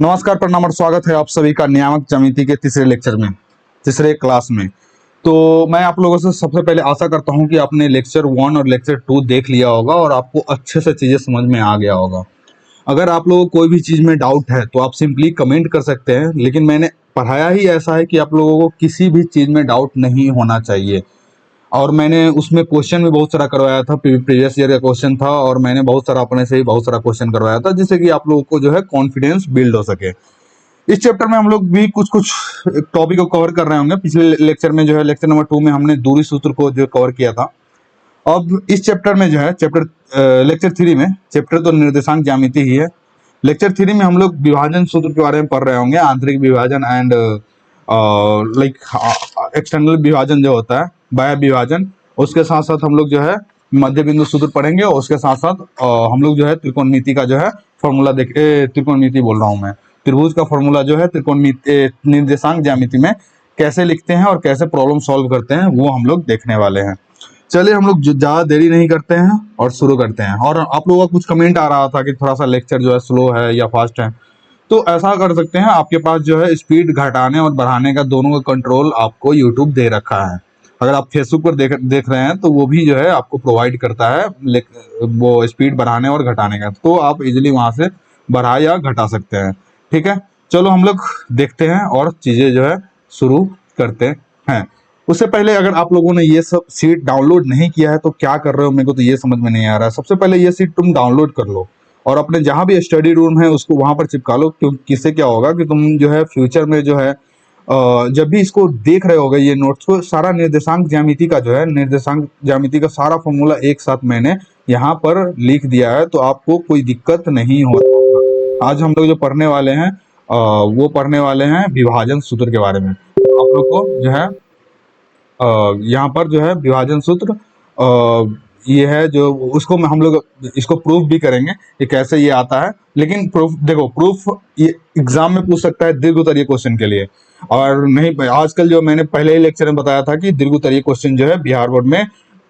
नमस्कार, प्रणाम और स्वागत है आप सभी का नियामक ज्यामिति के तीसरे लेक्चर में, तीसरे क्लास में। तो मैं आप लोगों से सबसे पहले आशा करता हूं कि आपने लेक्चर 1 और लेक्चर 2 देख लिया होगा और आपको अच्छे से चीज़ें समझ में आ गया होगा। अगर आप लोगों को कोई भी चीज़ में डाउट है तो आप सिंपली कमेंट कर सकते हैं, लेकिन मैंने पढ़ाया ही ऐसा है कि आप लोगों को किसी भी चीज़ में डाउट नहीं होना चाहिए। और मैंने उसमें क्वेश्चन भी बहुत सारा करवाया था, प्रीवियस ईयर का क्वेश्चन था और मैंने बहुत सारा अपने से ही बहुत सारा क्वेश्चन करवाया था, जिससे कि आप लोगों को जो है कॉन्फिडेंस बिल्ड हो सके। इस चैप्टर में हम लोग भी कुछ कुछ टॉपिक को कवर कर रहे होंगे। पिछले लेक्चर में जो है लेक्चर नंबर 2 में हमने दूरी सूत्र को जो कवर किया था। अब इस चैप्टर में जो है लेक्चर 3 में, चैप्टर तो निर्देशांक ज्यामिति ही है, लेक्चर 3 में हम लोग विभाजन सूत्र के बारे में पढ़ रहे होंगे। आंतरिक विभाजन एंड लाइक एक्सटर्नल विभाजन जो होता है, बाह्य विभाजन। उसके साथ साथ हम लोग जो है मध्य बिंदु सूत्र पढ़ेंगे और उसके साथ साथ हम लोग जो है त्रिकोणमिति का जो है फॉर्मूला त्रिकोणमिति बोल रहा हूँ मैं, त्रिभुज का फॉर्मूला जो है त्रिकोणमिति निर्देशांक ज्यामिति में कैसे लिखते हैं और कैसे प्रॉब्लम सॉल्व करते हैं वो हम लोग देखने वाले हैं। चलिए हम लोग ज़्यादा देरी नहीं करते हैं और शुरू करते हैं। और आप लोगों का कुछ कमेंट आ रहा था कि थोड़ा सा लेक्चर जो है स्लो है या फास्ट है, तो ऐसा कर सकते हैं, आपके पास जो है स्पीड घटाने और बढ़ाने का दोनों का कंट्रोल आपको यूट्यूब दे रखा है। अगर आप फेसबुक पर देख रहे हैं तो वो भी जो है आपको प्रोवाइड करता है वो स्पीड बढ़ाने और घटाने का, तो आप इजीली वहाँ से बढ़ा या घटा सकते हैं। ठीक है, चलो हम लोग देखते हैं और चीज़ें जो है शुरू करते हैं। उससे पहले अगर आप लोगों ने ये सब सीट डाउनलोड नहीं किया है तो क्या कर रहे हो, मेरे को तो ये समझ में नहीं आ रहा है। सबसे पहले ये सीट तुम डाउनलोड कर लो और अपने जहाँ भी स्टडी रूम है उसको वहाँ पर चिपका लो, क्योंकि इससे क्या होगा कि तुम जो है फ्यूचर में जो है जब भी इसको देख रहे होगे ये नोट्स को, सारा निर्देशांक ज्यामिति का जो है निर्देशांक ज्यामिति का सारा फॉर्मूला एक साथ मैंने यहाँ पर लिख दिया है, तो आपको कोई दिक्कत नहीं होगा। आज हम लोग जो पढ़ने वाले हैं वो पढ़ने वाले हैं विभाजन सूत्र के बारे में। आप लोग को जो है यहाँ पर जो है विभाजन सूत्र ये है जो उसको हम लोग इसको प्रूफ भी करेंगे कि कैसे ये आता है। लेकिन प्रूफ देखो, प्रूफ ये एग्जाम में पूछ सकता है दीर्घ उत्तरीय क्वेश्चन के लिए, और नहीं आजकल जो मैंने पहले ही लेक्चर में बताया था कि दीर्घ उत्तरीय क्वेश्चन जो है बिहार बोर्ड में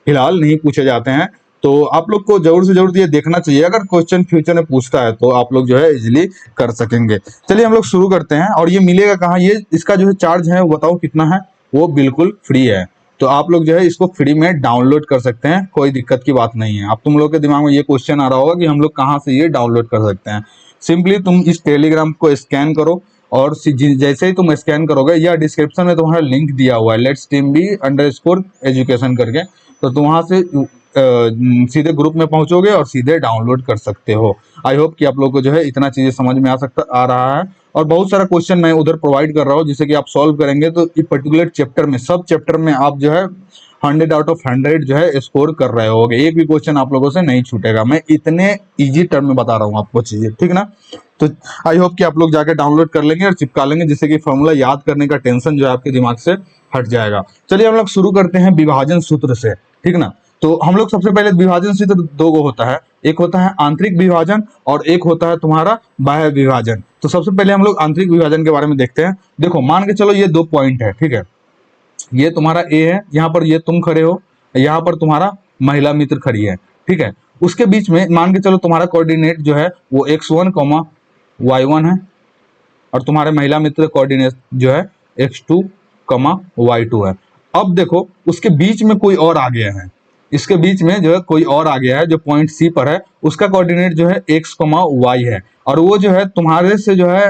फिलहाल नहीं पूछे जाते हैं। तो आप लोग को जरूर से जरूर ये देखना चाहिए, अगर क्वेश्चन फ्यूचर में पूछता है तो आप लोग जो है इजिली कर सकेंगे। चलिए हम लोग शुरू करते हैं। और ये मिलेगा कहाँ, ये इसका जो है चार्ज है वो बताओ कितना है। वो बिल्कुल फ्री है, तो आप लोग जो है इसको फ्री में डाउनलोड कर सकते हैं, कोई दिक्कत की बात नहीं है। अब तुम लोग के दिमाग में ये क्वेश्चन आ रहा होगा कि हम लोग कहाँ से ये डाउनलोड कर सकते हैं। सिंपली तुम इस टेलीग्राम को स्कैन करो और जैसे ही तुम स्कैन करोगे, या डिस्क्रिप्शन में तुम्हारा लिंक दिया हुआ है let's team B underscore education करके, तो तुम वहाँ से सीधे ग्रुप में पहुंचोगे और सीधे डाउनलोड कर सकते हो। आई होप कि आप लोग को जो है इतना चीजें समझ में आ रहा है। और बहुत सारा क्वेश्चन मैं उधर प्रोवाइड कर रहा हूँ जिसे कि आप सॉल्व करेंगे तो इस पर्टिकुलर चैप्टर में, सब चैप्टर में आप जो है 100 आउट ऑफ 100 जो है स्कोर कर रहे होगे। एक भी क्वेश्चन आप लोगों से नहीं छूटेगा। मैं इतने इजी टर्म में बता रहा हूँ आपको चीजें, ठीक ना। तो आई होप कि आप लोग जाके डाउनलोड कर लेंगे और चिपका लेंगे, जिससे कि फॉर्मूला याद करने का टेंशन जो है आपके दिमाग से हट जाएगा। चलिए हम लोग शुरू करते हैं विभाजन सूत्र से, ठीक ना। तो हम लोग सबसे पहले विभाजन सूत्र दो गो होता है, एक होता है आंतरिक विभाजन और एक होता है तुम्हारा बाह्य विभाजन। तो सबसे पहले हम लोग आंतरिक विभाजन के बारे में देखते हैं। देखो मान के चलो ये 2 पॉइंट है, ठीक है। ये तुम्हारा ए है, यहाँ पर ये तुम खड़े हो, यहाँ पर तुम्हारा महिला मित्र खड़ी है, ठीक है। उसके बीच में मान के चलो तुम्हारा कोऑर्डिनेट जो है वो x1, y1 है और तुम्हारे महिला मित्र कोऑर्डिनेट जो है x2, y2 है। अब देखो उसके बीच में कोई और आ गया है, इसके बीच में जो है कोई और आ गया है जो पॉइंट सी पर है, उसका कोऑर्डिनेट जो है x, y है, और वो जो है तुम्हारे से जो है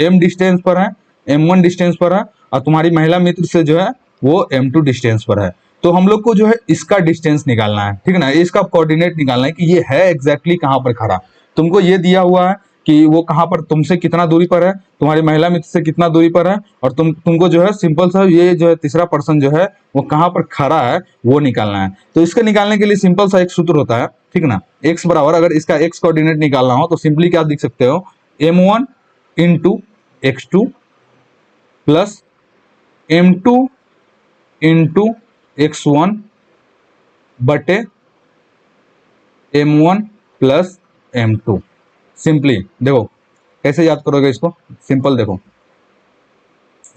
m डिस्टेंस पर है, m1 डिस्टेंस पर है, और तुम्हारी महिला मित्र से जो है वो m2 डिस्टेंस पर है। तो हम लोग को जो है इसका डिस्टेंस निकालना है, ठीक है ना, इसका कोऑर्डिनेट निकालना है कि ये है एग्जैक्टली कहाँ पर खड़ा। तुमको ये दिया हुआ है कि वो कहाँ पर तुमसे कितना दूरी पर है, तुम्हारी महिला मित्र से कितना दूरी पर है, और तुमको जो है सिंपल सा ये जो है तीसरा पर्सन जो है वो कहाँ पर खड़ा है वो निकालना है। तो इसके निकालने के लिए सिंपल सा एक सूत्र होता है, ठीक ना। x बराबर, अगर इसका x कोऑर्डिनेट निकालना हो तो सिंपली क्या लिख सकते हो, m1 into x2 plus m2 into x1 बटे m1 प्लस m2। सिंपली देखो कैसे याद करोगे इसको, सिंपल देखो,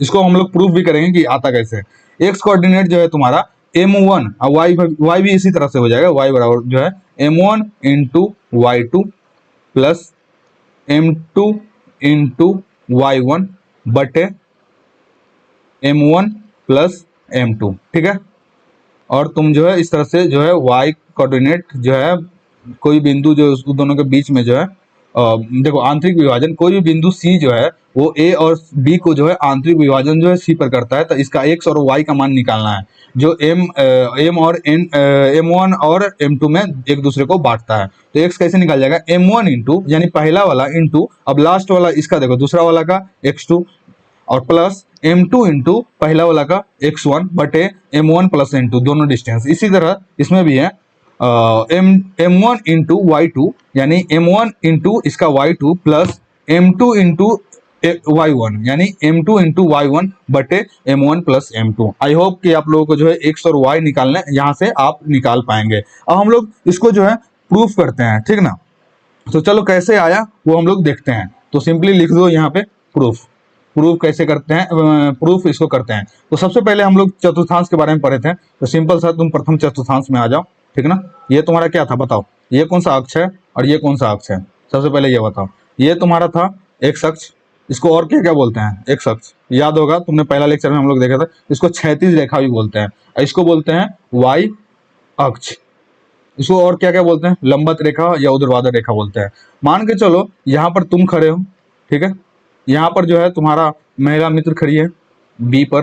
इसको हम लोग प्रूफ भी करेंगे कि आता कैसे है। एक्स कोऑर्डिनेट जो है तुम्हारा m1 और y भी इसी तरह से हो जाएगा, y बराबर जो है m1 into y2 plus m2 into y1 बटे m1 प्लस m2, ठीक है। और तुम जो है इस तरह से जो है y कोऑर्डिनेट जो है कोई बिंदु जो उस दोनों के बीच में जो है देखो आंतरिक विभाजन कोई भी बिंदु C जो है वो A और B को जो है आंतरिक विभाजन जो है C पर करता है, तो इसका x और y का मान निकालना है जो m और n m1 और m2 में एक दूसरे को बांटता है। तो x कैसे निकाल जाएगा, m1 इंटू यानी पहला वाला इंटू अब लास्ट वाला इसका देखो दूसरा वाला का x2 और प्लस m2 इंटू पहला वाला का x1 बटे m1 प्लस m2 दोनों डिस्टेंस। इसी तरह इसमें भी है m1 इंटू y2 यानी m1 इंटू इसका y2 plus m2 into y1 यानी m2 इंटू y1 बटे m1 plus m2। I hope कि आप लोगों को जो है x और y निकालने यहाँ से आप निकाल पाएंगे। अब हम लोग इसको जो है प्रूफ करते हैं, ठीक ना। तो चलो कैसे आया वो हम लोग देखते हैं। तो सिंपली लिख दो यहाँ पे प्रूफ। प्रूफ कैसे करते हैं, प्रूफ इसको करते हैं। तो सबसे पहले हम लोग चतुर्थांश के बारे में पढ़े थे, तो सिंपल सा तुम प्रथम चतुर्थांश में आ जाओ, ठीक ना। ये तुम्हारा क्या था बताओ, ये कौन सा अक्ष है और ये कौन सा अक्ष है, सबसे पहले ये बताओ। ये तुम्हारा था एक्स अक्ष, इसको और क्या क्या बोलते हैं, एक्स अक्ष याद होगा तुमने पहला लेक्चर में हम लोग देखा था। इसको क्षैतिज रेखा भी बोलते हैं, इसको बोलते हैं वाई अक्ष। इसको और क्या क्या बोलते हैं, लंबवत रेखा या ऊर्ध्वाधर रेखा बोलते हैं। मान के चलो यहाँ पर तुम खड़े हो, ठीक है। यहाँ पर जो है तुम्हारा महिला मित्र खड़ी है बी पर,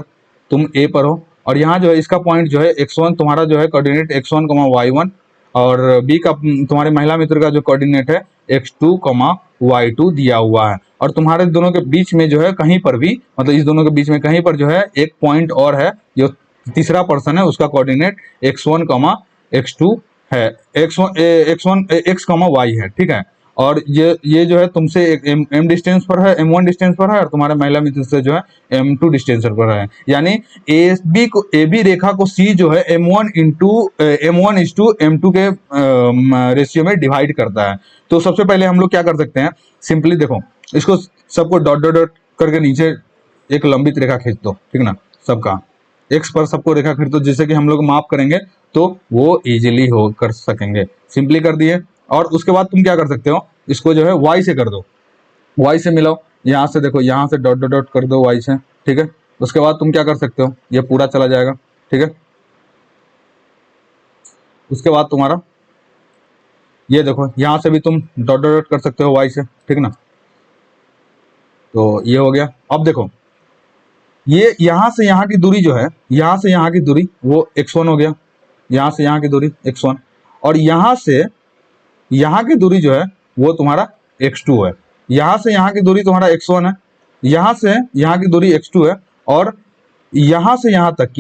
तुम ए पर हो, और यहाँ जो है इसका पॉइंट जो है x1 तुम्हारा जो है कोऑर्डिनेट x1, y1 और बी का तुम्हारे महिला मित्र का जो कोऑर्डिनेट है x2, y2 दिया हुआ है। और तुम्हारे दोनों के बीच में जो है कहीं पर भी मतलब इस दोनों के बीच में कहीं पर जो है एक पॉइंट और है, जो तीसरा पर्सन है उसका कोऑर्डिनेट x1, x2 है, x1 x, y है, ठीक है। और ये जो है तुमसे एक m डिस्टेंस पर है, m1 डिस्टेंस पर है, और तुम्हारे महिला मित्र से जो है m2 डिस्टेंस पर है। यानी AB रेखा को C जो है m1:m2 के रेशियो में डिवाइड करता है। तो सबसे पहले हम लोग क्या कर सकते हैं, सिंपली देखो इसको सबको डॉट डॉट डॉट करके नीचे एक लंबित रेखा खींच दो, ठीक ना। सबका x पर सबको रेखा खींच दो, जिससे कि हम लोग माप करेंगे तो वो इजीली हो कर सकेंगे। सिंपली कर दिए, और उसके बाद तुम क्या कर सकते हो, इसको जो है y से कर दो, y से मिलाओ, यहाँ से देखो यहाँ से डॉट डॉट डॉट कर दो y से, ठीक है। उसके बाद तुम क्या कर सकते हो, ये पूरा चला जाएगा, ठीक है। उसके बाद तुम्हारा ये देखो यहाँ से भी तुम डॉट डॉट डॉट कर सकते हो y से, ठीक ना। तो ये हो गया। अब देखो ये यहाँ से यहाँ की दूरी जो है, यहाँ से यहाँ की दूरी वो x1 हो गया, यहाँ से यहाँ की दूरी x1, और यहाँ से यहाँ की दूरी जो है वो तुम्हारा x2 है। यहाँ से यहाँ की दूरी तुम्हारा x1 है, यहाँ से यहाँ की दूरी x2 है, और यहाँ से यहाँ तक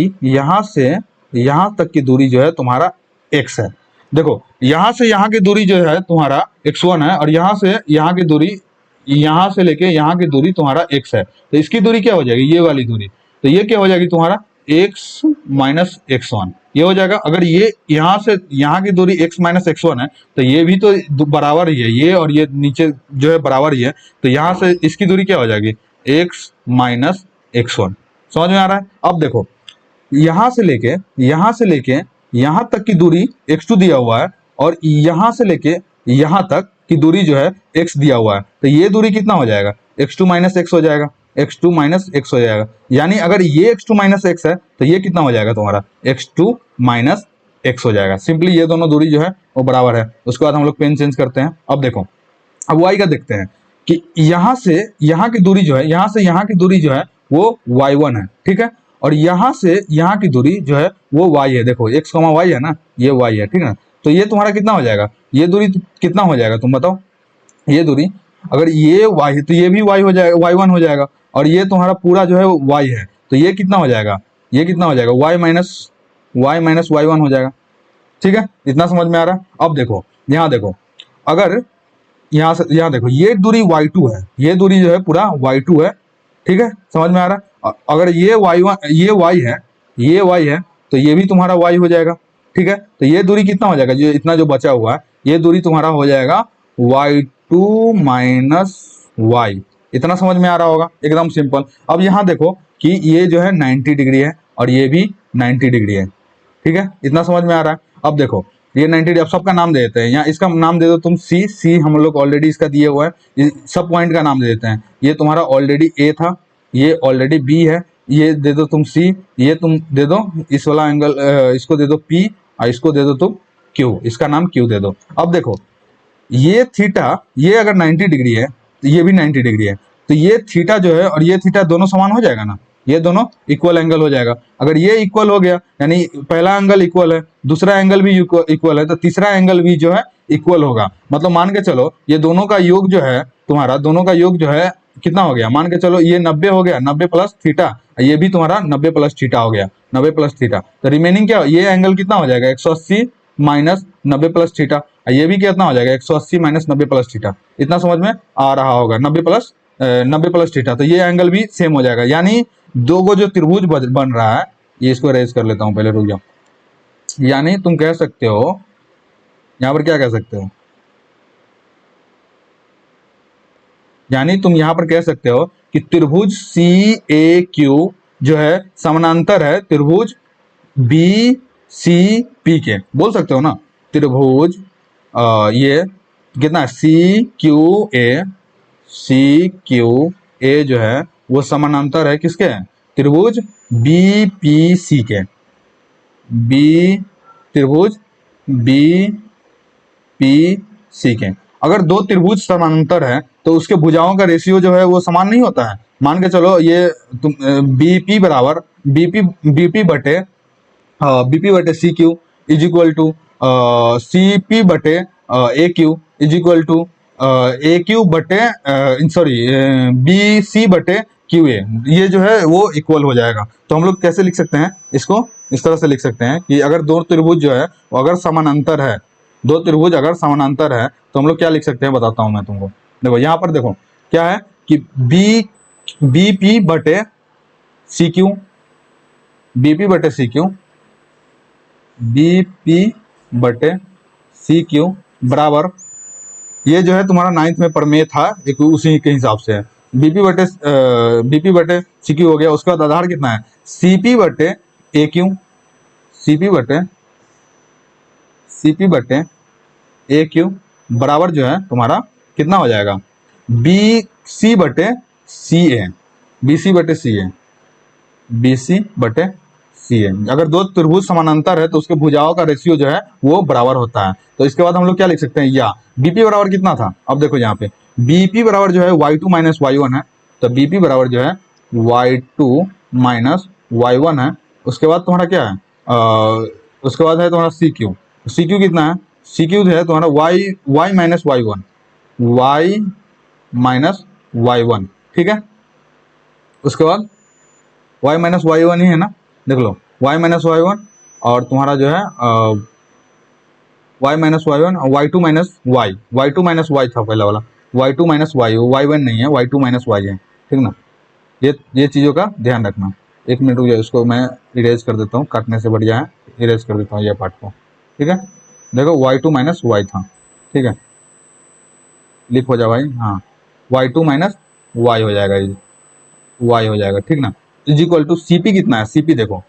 की दूरी जो है तुम्हारा x है। देखो यहाँ से यहाँ की दूरी जो है तुम्हारा x1 है, और यहाँ से यहाँ की दूरी, यहाँ से लेके यहाँ की दूरी तुम्हारा x है। तो इसकी दूरी क्या हो जाएगी, ये वाली दूरी, तो ये क्या हो जाएगी तुम्हारा x माइनस x1, ये हो जाएगा। अगर ये यहाँ से यहाँ की दूरी x माइनस x1 है, तो ये भी तो बराबर ही है, ये और ये नीचे जो है बराबर ही है, तो यहाँ से इसकी दूरी क्या हो जाएगी x माइनस x1। समझ में आ रहा है। अब देखो यहाँ से लेके यहाँ तक की दूरी x2 दिया हुआ है, और यहाँ से लेके यहाँ तक की दूरी जो है x दिया हुआ है, तो ये दूरी कितना हो जाएगा, x2 माइनस x हो जाएगा, x2 माइनस x हो जाएगा। यानी अगर ये x2 माइनस x है तो ये कितना हो जाएगा तुम्हारा x2 माइनस x हो जाएगा। सिंपली ये दोनों दूरी जो है वो बराबर है। उसके बाद हम लोग पेन चेंज करते हैं। अब देखो अब y का देखते हैं कि यहाँ से यहाँ की दूरी जो है, यहाँ से यहाँ की दूरी जो है वो y1 है, ठीक है। और यहाँ से यहाँ की दूरी जो है वो y है, देखो x, y है ना, ये y है, ठीक है। तो ये तुम्हारा कितना हो जाएगा, ये दूरी कितना हो जाएगा तुम बताओ। ये दूरी अगर ये y है तो ये भी y हो जाएगा, y1 हो जाएगा, और ये तुम्हारा पूरा जो है y है, तो ये कितना हो जाएगा, ये कितना हो जाएगा y माइनस y1 हो जाएगा, ठीक है। इतना समझ में आ रहा है। अब देखो यहाँ देखो, अगर यहाँ से यहाँ देखो ये दूरी y2 है, ये दूरी जो है पूरा y2 है, ठीक है। समझ में आ रहा है। अगर ये y1 ये y है तो ये भी तुम्हारा y हो जाएगा, ठीक है। तो ये दूरी कितना हो जाएगा, जो इतना जो बचा हुआ है ये दूरी तुम्हारा हो जाएगा y2 माइनस y। इतना समझ में आ रहा होगा, एकदम सिंपल। अब यहाँ देखो कि ये जो है 90 डिग्री है और ये भी 90 डिग्री है, ठीक है। इतना समझ में आ रहा है। अब देखो ये 90 डिग्री, अब सबका नाम दे देते हैं। यहाँ इसका नाम दे दो तुम सी, सी हम लोग ऑलरेडी इसका दिए हुआ है, सब पॉइंट का नाम दे देते हैं। ये तुम्हारा ऑलरेडी ए था, ये ऑलरेडी बी है, ये दे दो तुम सी, ये तुम दे दो इस वाला एंगल, इसको दे दो पी, और इसको दे दो तुम क्यू, इसका नाम क्यू दे दो। अब देखो ये थीटा, ये अगर 90 डिग्री है तो ये भी 90 डिग्री है, तो ये थीटा जो है और ये थीटा दोनों समान हो जाएगा ना, ये दोनों इक्वल एंगल हो जाएगा। अगर ये इक्वल हो गया यानी पहला एंगल इक्वल है, दूसरा एंगल भी इक्वल है, तो तीसरा एंगल भी जो है इक्वल होगा। मतलब मान के चलो ये दोनों का योग जो है तुम्हारा, दोनों का योग जो है कितना हो गया, मान के चलो ये 90 हो गया, 90 प्लस थीटा, ये भी तुम्हारा 90 प्लस थीटा हो गया, 90 प्लस थीटा। तो रिमेनिंग क्या, ये एंगल कितना हो जाएगा 180 माइनस 90 प्लस थीटा, ये भी कितना हो जाएगा 180 माइनस 90 प्लस थीटा। इतना समझ में आ रहा होगा, 90 प्लस थीटा, तो ये एंगल भी सेम हो जाएगा। यानी दो गो जो त्रिभुज बन रहा है, ये इसको अरेंज कर लेता हूं पहले, रुक जाओ। यानी तुम कह सकते हो यहां पर, क्या कह सकते हो, यानी तुम यहां पर कह सकते हो कि त्रिभुज सी ए क्यू जो है समानांतर है त्रिभुज बी सी पी के, बोल सकते हो ना। त्रिभुज ये कितना है सी क्यू ए जो है वो समानांतर है किसके, त्रिभुज बी पी सी के, त्रिभुज बी पी सी के। अगर दो त्रिभुज समानांतर है तो उसके भुजाओं का रेशियो जो है वो समान नहीं होता है। मान के चलो ये तुम बीपी बराबर बीपी बटे C Q is equal to C P बटे A Q is equal to A Q बटे सॉरी बी सी बटे क्यू ए, ये जो है वो इक्वल हो जाएगा। तो हम लोग कैसे लिख सकते हैं इसको, इस तरह से लिख सकते हैं कि अगर दो त्रिभुज जो है वो अगर समानांतर है, दो त्रिभुज अगर समानांतर है तो हम लोग क्या लिख सकते हैं बताता हूं मैं तुमको। देखो यहाँ पर देखो क्या है कि बी पी बटे सी क्यू, बीपी बटे सी क्यू, बीपी बटे सी क्यू बराबर, ये जो है तुम्हारा 9th में प्रमेय था एक, उसी के हिसाब से है। बीपी बटे सी क्यू हो गया, उसके बाद आधार कितना है सीपी बटे ए क्यू, सीपी बटे ए क्यू बराबर जो है तुम्हारा कितना हो जाएगा बी सी बटे सी ए, बी सी बटे सी ए, बी सी बटे सी ए। अगर दो त्रिभुज समानांतर है तो उसके भुजाओं का रेशियो जो है वो बराबर होता है। तो इसके बाद हम लोग क्या लिख सकते हैं, या बीपी बराबर कितना था, अब देखो यहाँ पे बीपी बराबर जो है y2 माइनस y1 है, तो बीपी बराबर जो है y2 माइनस y1 है। उसके बाद तुम्हारा क्या है उसके बाद है तुम्हारा सी क्यू, सी क्यू कितना है, सी क्यू है तुम्हारा y minus y1, y minus y1, ठीक है। उसके बाद y माइनस y1 ही है ना, देख लो y माइनस y1 और तुम्हारा जो है y माइनस y1 और y2 minus y2 minus y था पहला वाला, y2 माइनस y, y1 नहीं है, y2 माइनस y है, ठीक ना। ये चीज़ों का ध्यान रखना। एक मिनट रुक जाओ, इसको मैं इरेज कर देता हूँ, काटने से बढ़िया है इरेज कर देता हूँ ये पार्ट को, ठीक है। देखो y2 माइनस y था, ठीक है, लिख हो जाए भाई, हाँ y2 माइनस y हो जाएगा, ये y हो जाएगा, ठीक ना। इज इक्वल टू सीपी कितना है, सीपी देखो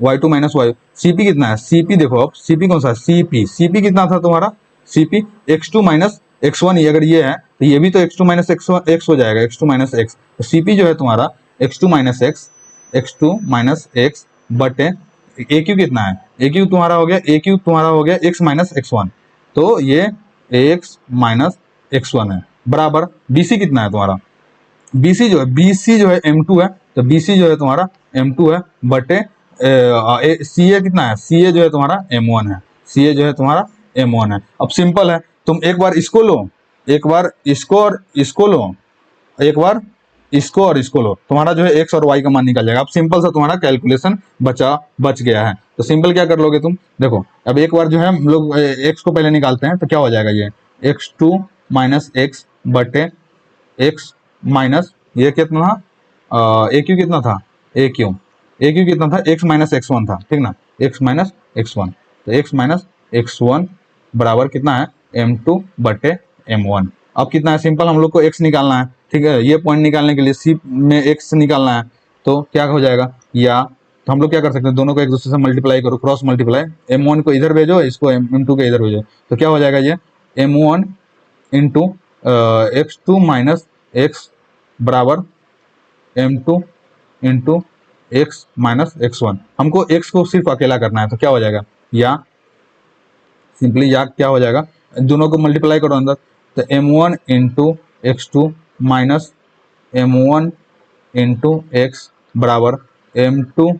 y2 माइनस y, सीपी कितना है, सीपी देखो, अब सीपी कौन सा है, सीपी कितना था तुम्हारा, सीपी x2 माइनस x1, ये अगर ये है तो ये भी तो x2 माइनस x हो जाएगा, x2 माइनस x, तो सीपी जो है तुम्हारा x2 माइनस x बटे ए क्यू कितना है, ए क्यू तुम्हारा हो गया x माइनस x1, तो ये x माइनस x1 है बराबर बीसी कितना है तुम्हारा, बीसी जो है m2 है, तो बीसी जो है तुम्हारा m2 है बटे सी ए कितना है, सी ए जो है तुम्हारा m1 है, सी ए जो है तुम्हारा m1 है। अब सिंपल है, तुम एक बार इसको लो, एक बार इसको और इसको लो, एक बार इसको और इसको लो, तुम्हारा जो है x और y का मान निकल जाएगा। अब सिंपल सा तुम्हारा कैलकुलेशन बच गया है। तो सिंपल क्या कर लोगे तुम, देखो अब एक बार जो है हम लोग x को पहले निकालते हैं, तो क्या हो जाएगा, ये x2 माइनस x बटे x माइनस ये कितना था ए क्यू कितना था, ए क्यू कितना था x माइनस x1 था, ठीक ना, x माइनस x1, तो x माइनस x1 बराबर कितना है m2 बटे m1। अब कितना है, सिंपल हम लोग को x निकालना है, ठीक है, ये पॉइंट निकालने के लिए सी में x निकालना है, तो क्या हो जाएगा, या तो हम लोग क्या कर सकते हैं, दोनों को एक दूसरे से मल्टीप्लाई करो, क्रॉस मल्टीप्लाई, M1 को इधर भेजो, इसको M2 के इधर भेजो, तो क्या हो जाएगा ये M1 into x2 minus x बराबर M2 into x minus x1। हमको x को सिर्फ अकेला करना है, तो क्या हो जाएगा, या सिंपली या क्या हो जाएगा, दोनों को मल्टीप्लाई करो अंदर, तो M1 into x2 minus M1 into x बराबर M2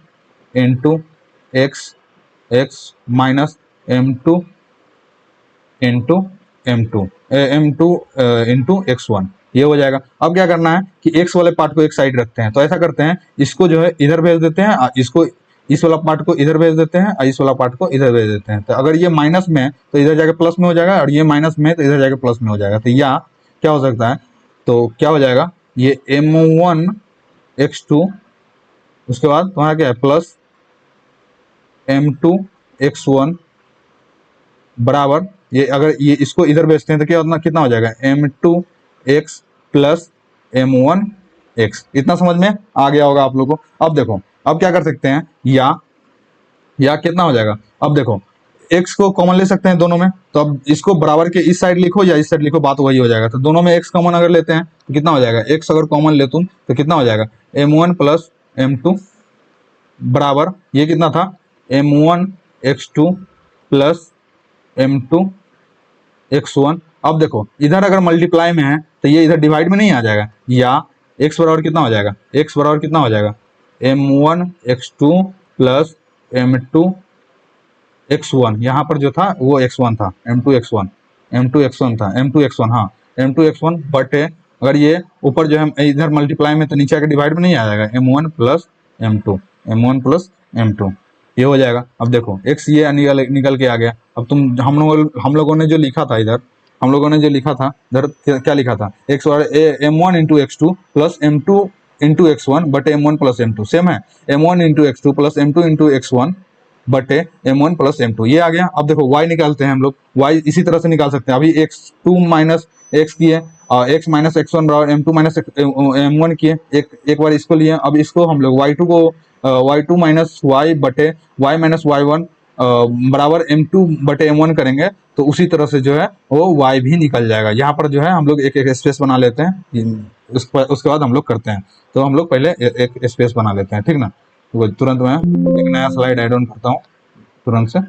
into x x minus M2 into M2 into x1, ये हो जाएगा। अब क्या करना है कि x वाले पार्ट को एक साइड रखते हैं, तो ऐसा करते हैं, इसको जो है इधर भेज देते हैं, इसको इस वाला पार्ट को इधर भेज देते हैं और इस वाला पार्ट को इधर भेज देते हैं। तो अगर ये माइनस में है तो इधर जाके प्लस में हो जाएगा, और ये माइनस में है तो इधर जाके प्लस में हो जाएगा। तो या क्या हो सकता है, तो क्या हो जाएगा, ये M1 x2, उसके बाद तुम्हारा क्या है प्लस M2 x1 बराबर, ये अगर ये इसको इधर भेजते हैं तो क्या होना, कितना हो जाएगा, M2 x plus M1 x। इतना समझ में आ गया होगा आप लोगों को। अब देखो, अब क्या कर सकते हैं, या कितना हो जाएगा, अब देखो x को कॉमन ले सकते हैं दोनों में, तो अब इसको बराबर के इस साइड लिखो या इस साइड लिखो, बात वही हो जाएगा। तो दोनों में x कॉमन अगर लेते हैं तो कितना हो जाएगा, x अगर कॉमन ले तुम तो कितना हो जाएगा, M1 प्लस M2 बराबर, ये कितना था, M1 x2 plus M2 x1। अब देखो इधर अगर मल्टीप्लाई में है तो ये इधर डिवाइड में नहीं आ जाएगा, या x बराबर कितना हो जाएगा, x बराबर कितना हो जाएगा, M1 x2 plus M2 x1, यहाँ पर जो था वो x1 था, M2 x1 था, M2 x1, हाँ M2 x1 बट अगर ये ऊपर जो है इधर मल्टीप्लाई में तो नीचे आकर डिवाइड में नहीं आ जाएगा, M1 plus M1 plus M2, ये हो जाएगा। अब देखो x ये निकल के आ गया। अब तुम हम लोगों ने जो लिखा था इधर, हम लोगों ने जो लिखा था इधर क्या लिखा था, x और M1 into x2 plus M2 into x1 बटे M1 प्लस M2, सेम है, M1 into x2 plus M2 into x1 बटे M1 प्लस M2, ये आ गया। अब देखो y निकालते हैं हम लोग, y इसी तरह से निकाल सकते हैं, अभी x2 माइनस x किए और x माइनस x1 बराबर M2 माइनस M1 किए, एक बार इसको लिए, अब इसको हम लोग y2 को y2 माइनस y बटे y माइनस y1 बराबर M2 बटे M1 करेंगे, तो उसी तरह से जो है वो y भी निकल जाएगा। यहाँ पर जो है हम लोग एक एक स्पेस बना लेते हैं, उसके बाद हम लोग करते हैं। तो हम लोग पहले एक स्पेस बना लेते हैं, ठीक ना। तो तुरंत मैं एक नया स्लाइड ऐड ऑन करता हूँ तुरंत से।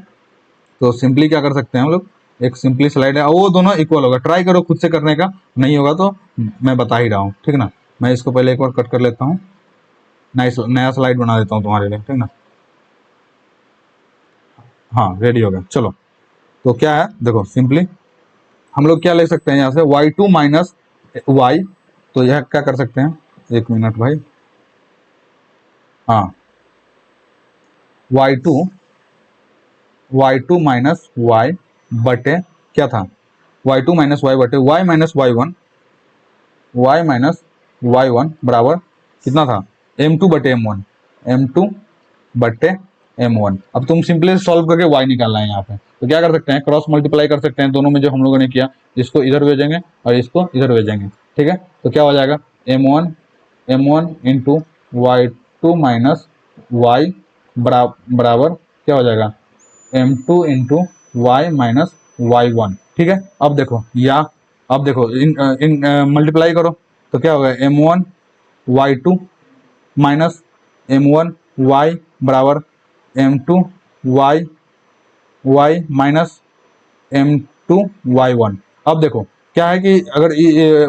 तो सिंपली क्या कर सकते हैं हम लोग, एक सिंपली स्लाइड है, वो दोनों इक्वल होगा, ट्राई करो खुद से करने का, नहीं होगा तो मैं बता ही रहा हूँ, ठीक ना। मैं इसको पहले एक बार कट कर लेता हूँ, नया स्लाइड बना देता हूँ तुम्हारे लिए, ठीक ना। हाँ रेडी हो गया, चलो। तो क्या है देखो, सिंपली हम लोग क्या ले सकते हैं यहाँ से, y2 माइनस y, तो यह क्या कर सकते हैं, एक मिनट भाई, हाँ y2 माइनस y बटे क्या था, y2 माइनस y बटे y माइनस y1 बराबर कितना था, M2 बटे M1 बटे M1। अब तुम सिंपली सॉल्व करके y निकालना है यहाँ पे, तो क्या कर सकते हैं, क्रॉस मल्टीप्लाई कर सकते हैं दोनों में जो हम लोगों ने किया, इसको इधर भेजेंगे और इसको इधर भेजेंगे, ठीक है। तो क्या हो जाएगा, M1 into y2 minus y बराबर क्या हो जाएगा, M2 into y minus y1, ठीक है। अब देखो, या अब देखो इन मल्टीप्लाई करो, तो क्या होगा, M1 y2 minus M1 y बराबर M2 y minus M2 y1। अब देखो क्या है कि अगर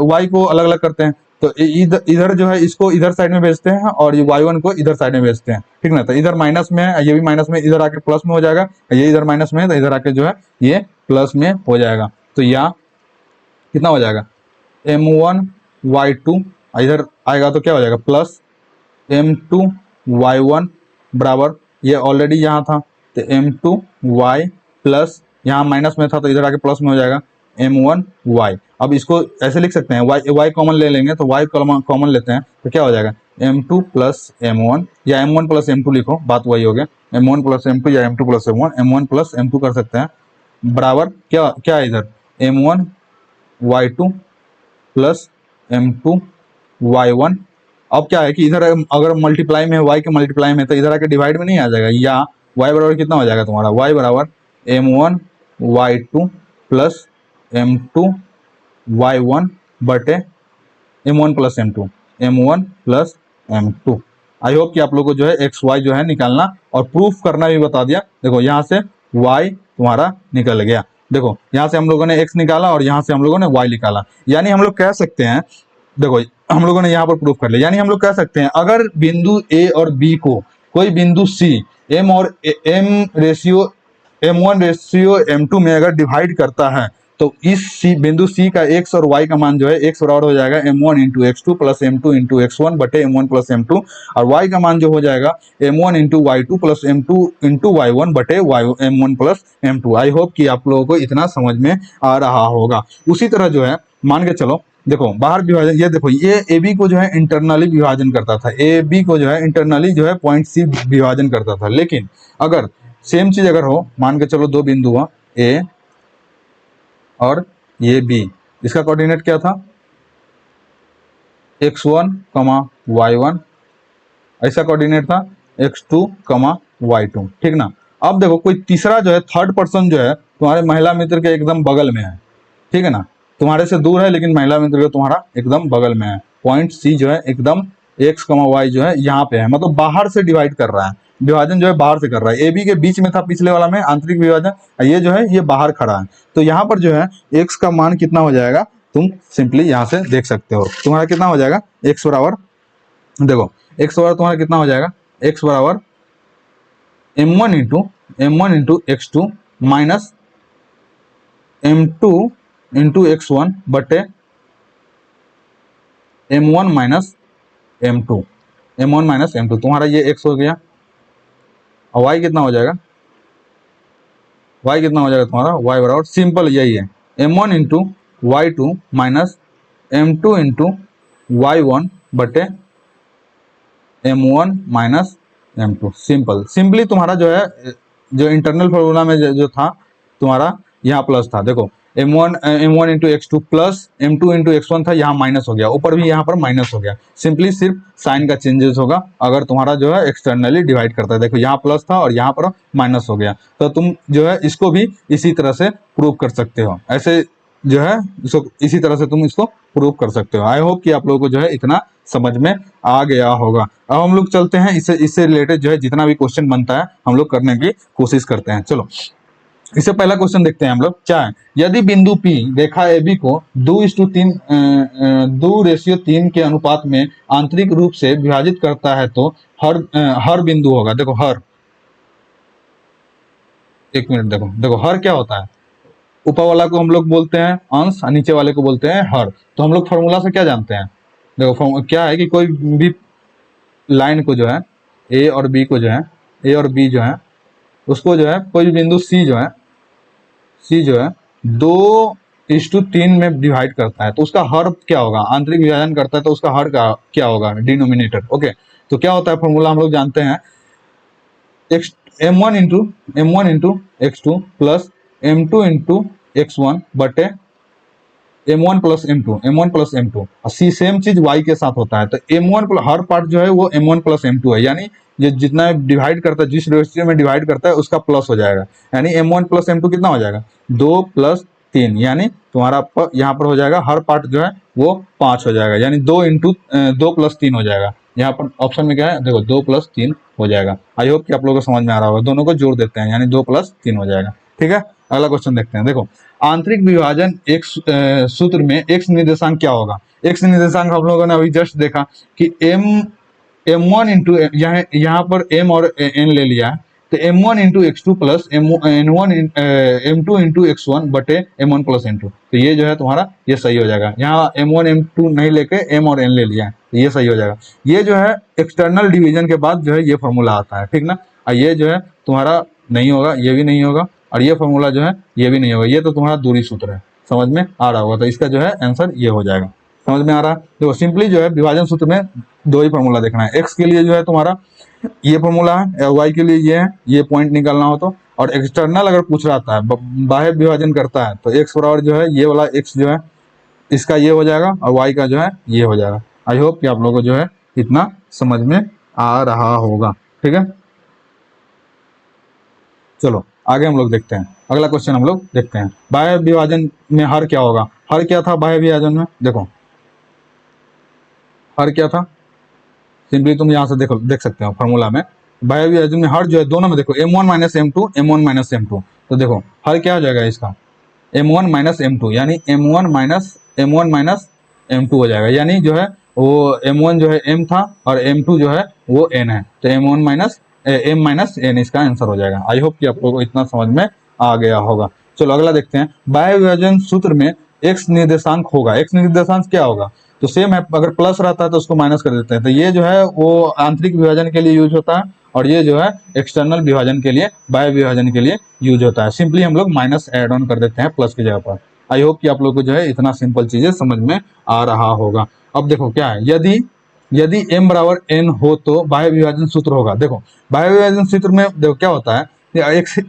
y को अलग अलग करते हैं तो इधर जो है इसको इधर साइड में भेजते हैं और ये y1 को इधर साइड में भेजते हैं, ठीक ना। तो इधर माइनस में है, ये भी माइनस में, इधर आके प्लस में हो जाएगा, ये इधर माइनस में है तो इधर आके जो है ये प्लस में हो जाएगा। तो या कितना हो जाएगा, M1 y2 इधर आएगा तो क्या हो जाएगा, प्लस M2 y1 बराबर, ये ऑलरेडी यहाँ था तो M2 y प्लस यहाँ माइनस में था तो इधर आके प्लस में हो जाएगा M1 y। अब इसको ऐसे लिख सकते हैं, y कॉमन ले लेंगे, तो y कॉमन लेते हैं तो क्या हो जाएगा, M2 प्लस M1 या M1 प्लस M2 लिखो, बात वही हो गया, M1 प्लस M2 या M2 plus M1 plus M2 कर सकते हैं, बराबर क्या क्या है इधर, M1 y2 plus M2 y1। अब क्या है कि इधर अगर मल्टीप्लाई में है, y के मल्टीप्लाई में, तो इधर आके डिवाइड में नहीं आ जाएगा, या y बराबर कितना हो जाएगा तुम्हारा, y बराबर m1 y2 plus m2 y1 बटे m1 plus m2, m1 plus m2। I hope कि आप लोगों को जो है एक्स वाई जो है निकालना और प्रूफ करना भी बता दिया। देखो यहाँ से y तुम्हारा निकल गया, देखो यहाँ से हम लोगों ने x निकाला और यहाँ से हम लोगों ने y निकाला। यानी हम लोग कह सकते हैं, देखो हम लोगों ने यहाँ पर प्रूफ कर लिया, यानी हम लोग कह सकते हैं अगर बिंदु a और b को कोई बिंदु c m और m ratio m1 ratio m2 में अगर डिवाइड करता है, तो इस बिंदु C का x और y का मान जो है x बराबर हो जाएगा m1 into x2 plus m2 into x1 बटे m1 प्लस m2, और y का मान जो हो जाएगा m1 into y2 plus m2 into y1 बटे m1 plus m2। I hope कि आप लोगों को इतना समझ में आ रहा होगा। उसी तरह जो है मान के चलो, देखो बाहर विभाजन, ये देखो ये ए बी को जो है इंटरनली विभाजन करता था, ए बी को जो है इंटरनली जो है पॉइंट सी विभाजन करता था। लेकिन अगर सेम चीज अगर हो, मान के चलो दो बिंदु हुआ ए और ये बी, इसका कोऑर्डिनेट क्या था x1, y1, ऐसा कोऑर्डिनेट था x2, y2, ठीक ना। अब देखो कोई तीसरा जो है थर्ड पर्सन जो है तुम्हारे महिला मित्र के एकदम बगल में है, ठीक है ना, तुम्हारे से दूर है लेकिन महिला मित्र के तुम्हारा एकदम बगल में है। पॉइंट सी जो है एकदम x, y जो है यहाँ पे है, मतलब बाहर से डिवाइड कर रहा है, विभाजन जो है बाहर से कर रहा है। ए बी के बीच में था पिछले वाला में आंतरिक विभाजन, ये जो है ये बाहर खड़ा है। तो यहाँ पर जो है x का मान कितना हो जाएगा, तुम सिंपली यहाँ से देख सकते हो, तुम्हारा कितना हो जाएगा x बराबर, देखो x बराबर तुम्हारा कितना हो जाएगा, x बराबर m1 into x2 minus m2 into x1 बटे m1 माइनस m2, तुम्हारा ये x हो गया। और y कितना हो जाएगा, y कितना हो जाएगा तुम्हारा, y बराबर सिंपल यही है m1 into y2 minus m2 into y1 बटे m1 माइनस m2। सिंपली तुम्हारा जो है जो इंटरनल फॉर्मूला में जो था तुम्हारा यहाँ प्लस था, देखो m1 into x2 plus m2 into x1 था, यहाँ माइनस हो गया, ऊपर भी यहाँ पर माइनस हो गया। सिंपली सिर्फ साइन का चेंजेस होगा अगर तुम्हारा जो है एक्सटर्नली डिवाइड करता है। देखो यहाँ प्लस था और यहाँ पर माइनस हो गया, तो तुम जो है इसको भी इसी तरह से प्रूव कर सकते हो, ऐसे जो है इसको इसी तरह से तुम इसको प्रूव कर सकते हो। आई होप कि आप लोगों को जो है इतना समझ में आ गया होगा। अब हम लोग चलते हैं इससे रिलेटेड जो है जितना भी क्वेश्चन बनता है हम लोग करने की कोशिश करते हैं। चलो इससे पहला क्वेश्चन देखते हैं हम लोग, क्या है, यदि बिंदु P रेखा AB को 2:3 के अनुपात में आंतरिक रूप से विभाजित करता है तो हर बिंदु होगा, देखो हर, एक मिनट, देखो हर क्या होता है, ऊपर वाला को हम लोग बोलते हैं अंश और नीचे वाले को बोलते हैं हर। तो हम लोग फॉर्मूला से क्या जानते हैं, देखो क्या है कि कोई भी लाइन को जो है ए और बी जो है उसको जो है कोई भी बिंदु सी जो है 2:3 में डिवाइड करता है तो उसका हर क्या होगा, आंतरिक विभाजन करता है तो उसका हर का क्या होगा, डिनोमिनेटर। ओके, तो क्या होता है फॉर्मूला हम लोग जानते हैं, m1 into x2 plus m2 into x1 बटे m1 प्लस m2 और सी सेम चीज y के साथ होता है। तो m1 हर पार्ट जो है वो m1 प्लस m2 है, यानी ये जितना डिवाइड करता है, जिस रेशियो में डिवाइड करता है उसका प्लस हो जाएगा, यानी m1 प्लस m2 कितना हो जाएगा, 2 प्लस 3, यानी तुम्हारा यहाँ पर हो जाएगा हर पार्ट जो है वो 5 हो जाएगा, यानी 2 प्लस 3 हो जाएगा। यहाँ पर ऑप्शन में क्या है, देखो 2 प्लस 3 हो जाएगा। आई होप कि आप लोगों को समझ में आ रहा होगा, दोनों को जोड़ देते हैं यानी 2 प्लस 3 हो जाएगा। ठीक है, अगला क्वेश्चन देखते हैं। देखो आंतरिक विभाजन एक सूत्र में x निर्देशांक क्या होगा। x निर्देशांक हम लोगों ने अभी जस्ट देखा कि m1 इंटू यहाँ पर m और n ले लिया है, तो m1 into x2 plus m2 into x1 बटे m1 प्लस m2, तो ये जो है तुम्हारा ये सही हो जाएगा। यहाँ m1 m2 नहीं लेके m और n ले लिया है, तो ये सही हो जाएगा। ये जो है एक्सटर्नल डिवीजन के बाद जो है ये फॉर्मूला आता है, ठीक ना। और ये जो है तुम्हारा नहीं होगा, ये भी नहीं होगा, और ये फॉर्मूला जो है ये भी नहीं होगा, ये तो तुम्हारा दूरी सूत्र है, समझ में आ रहा होगा। तो इसका जो है आंसर ये हो जाएगा, समझ में आ रहा है। देखो सिंपली जो है विभाजन सूत्र में दो ही फॉर्मूला देखना है, x के लिए जो है तुम्हारा ये फॉर्मूला है, y के लिए ये है, ये पॉइंट निकालना हो तो, और एक्सटर्नल अगर पूछ रहा है बाह्य विभाजन करता है तो x बराबर जो है ये वाला x जो है इसका ये हो जाएगा और y का जो है ये हो जाएगा। आई होप कि आप लोगों को जो है इतना समझ में आ रहा होगा। ठीक है, चलो आगे हम लोग देखते हैं। अगला क्वेश्चन हम लोग देखते हैं, बाह्य विभाजन में हर क्या होगा। हर क्या था बाह्य विभाजन में, देखो हर क्या था, सिंपली तुम यहाँ से देखो देख सकते हो फॉर्मूला में, बाह्य विभाजन में हर जो है दोनों में देखो m1 minus M two, m1 minus M two, तो देखो हर क्या हो जाएगा इसका m1 माइनस एम टू, यानी m1 माइनस m2 हो जाएगा, यानी जो है वो m1 जो है m था और m2 जो है वो n है, तो m1 minus m minus n इसका आंसर हो जाएगा। आई होप कि आप लोगों को इतना समझ में आ गया होगा। चलो अगला देखते हैं, बाह्य विभाजन सूत्र में x निर्देशांक होगा। x निर्देशांक क्या होगा, तो सेम है, अगर प्लस रहता है तो उसको माइनस कर देते हैं, तो ये जो है वो आंतरिक विभाजन के लिए यूज होता है और ये जो है एक्सटर्नल विभाजन के लिए, बाह्य विभाजन के लिए यूज होता है। सिंपली हम लोग माइनस ऐड ऑन कर देते हैं प्लस की जगह पर। आई होप कि आप लोग को जो है इतना सिंपल चीजें समझ में आ रहा होगा। अब देखो क्या है, यदि यदि m बराबर n हो तो बाह्य विभाजन सूत्र होगा। देखो बाह्य विभाजन सूत्र में देखो क्या होता है,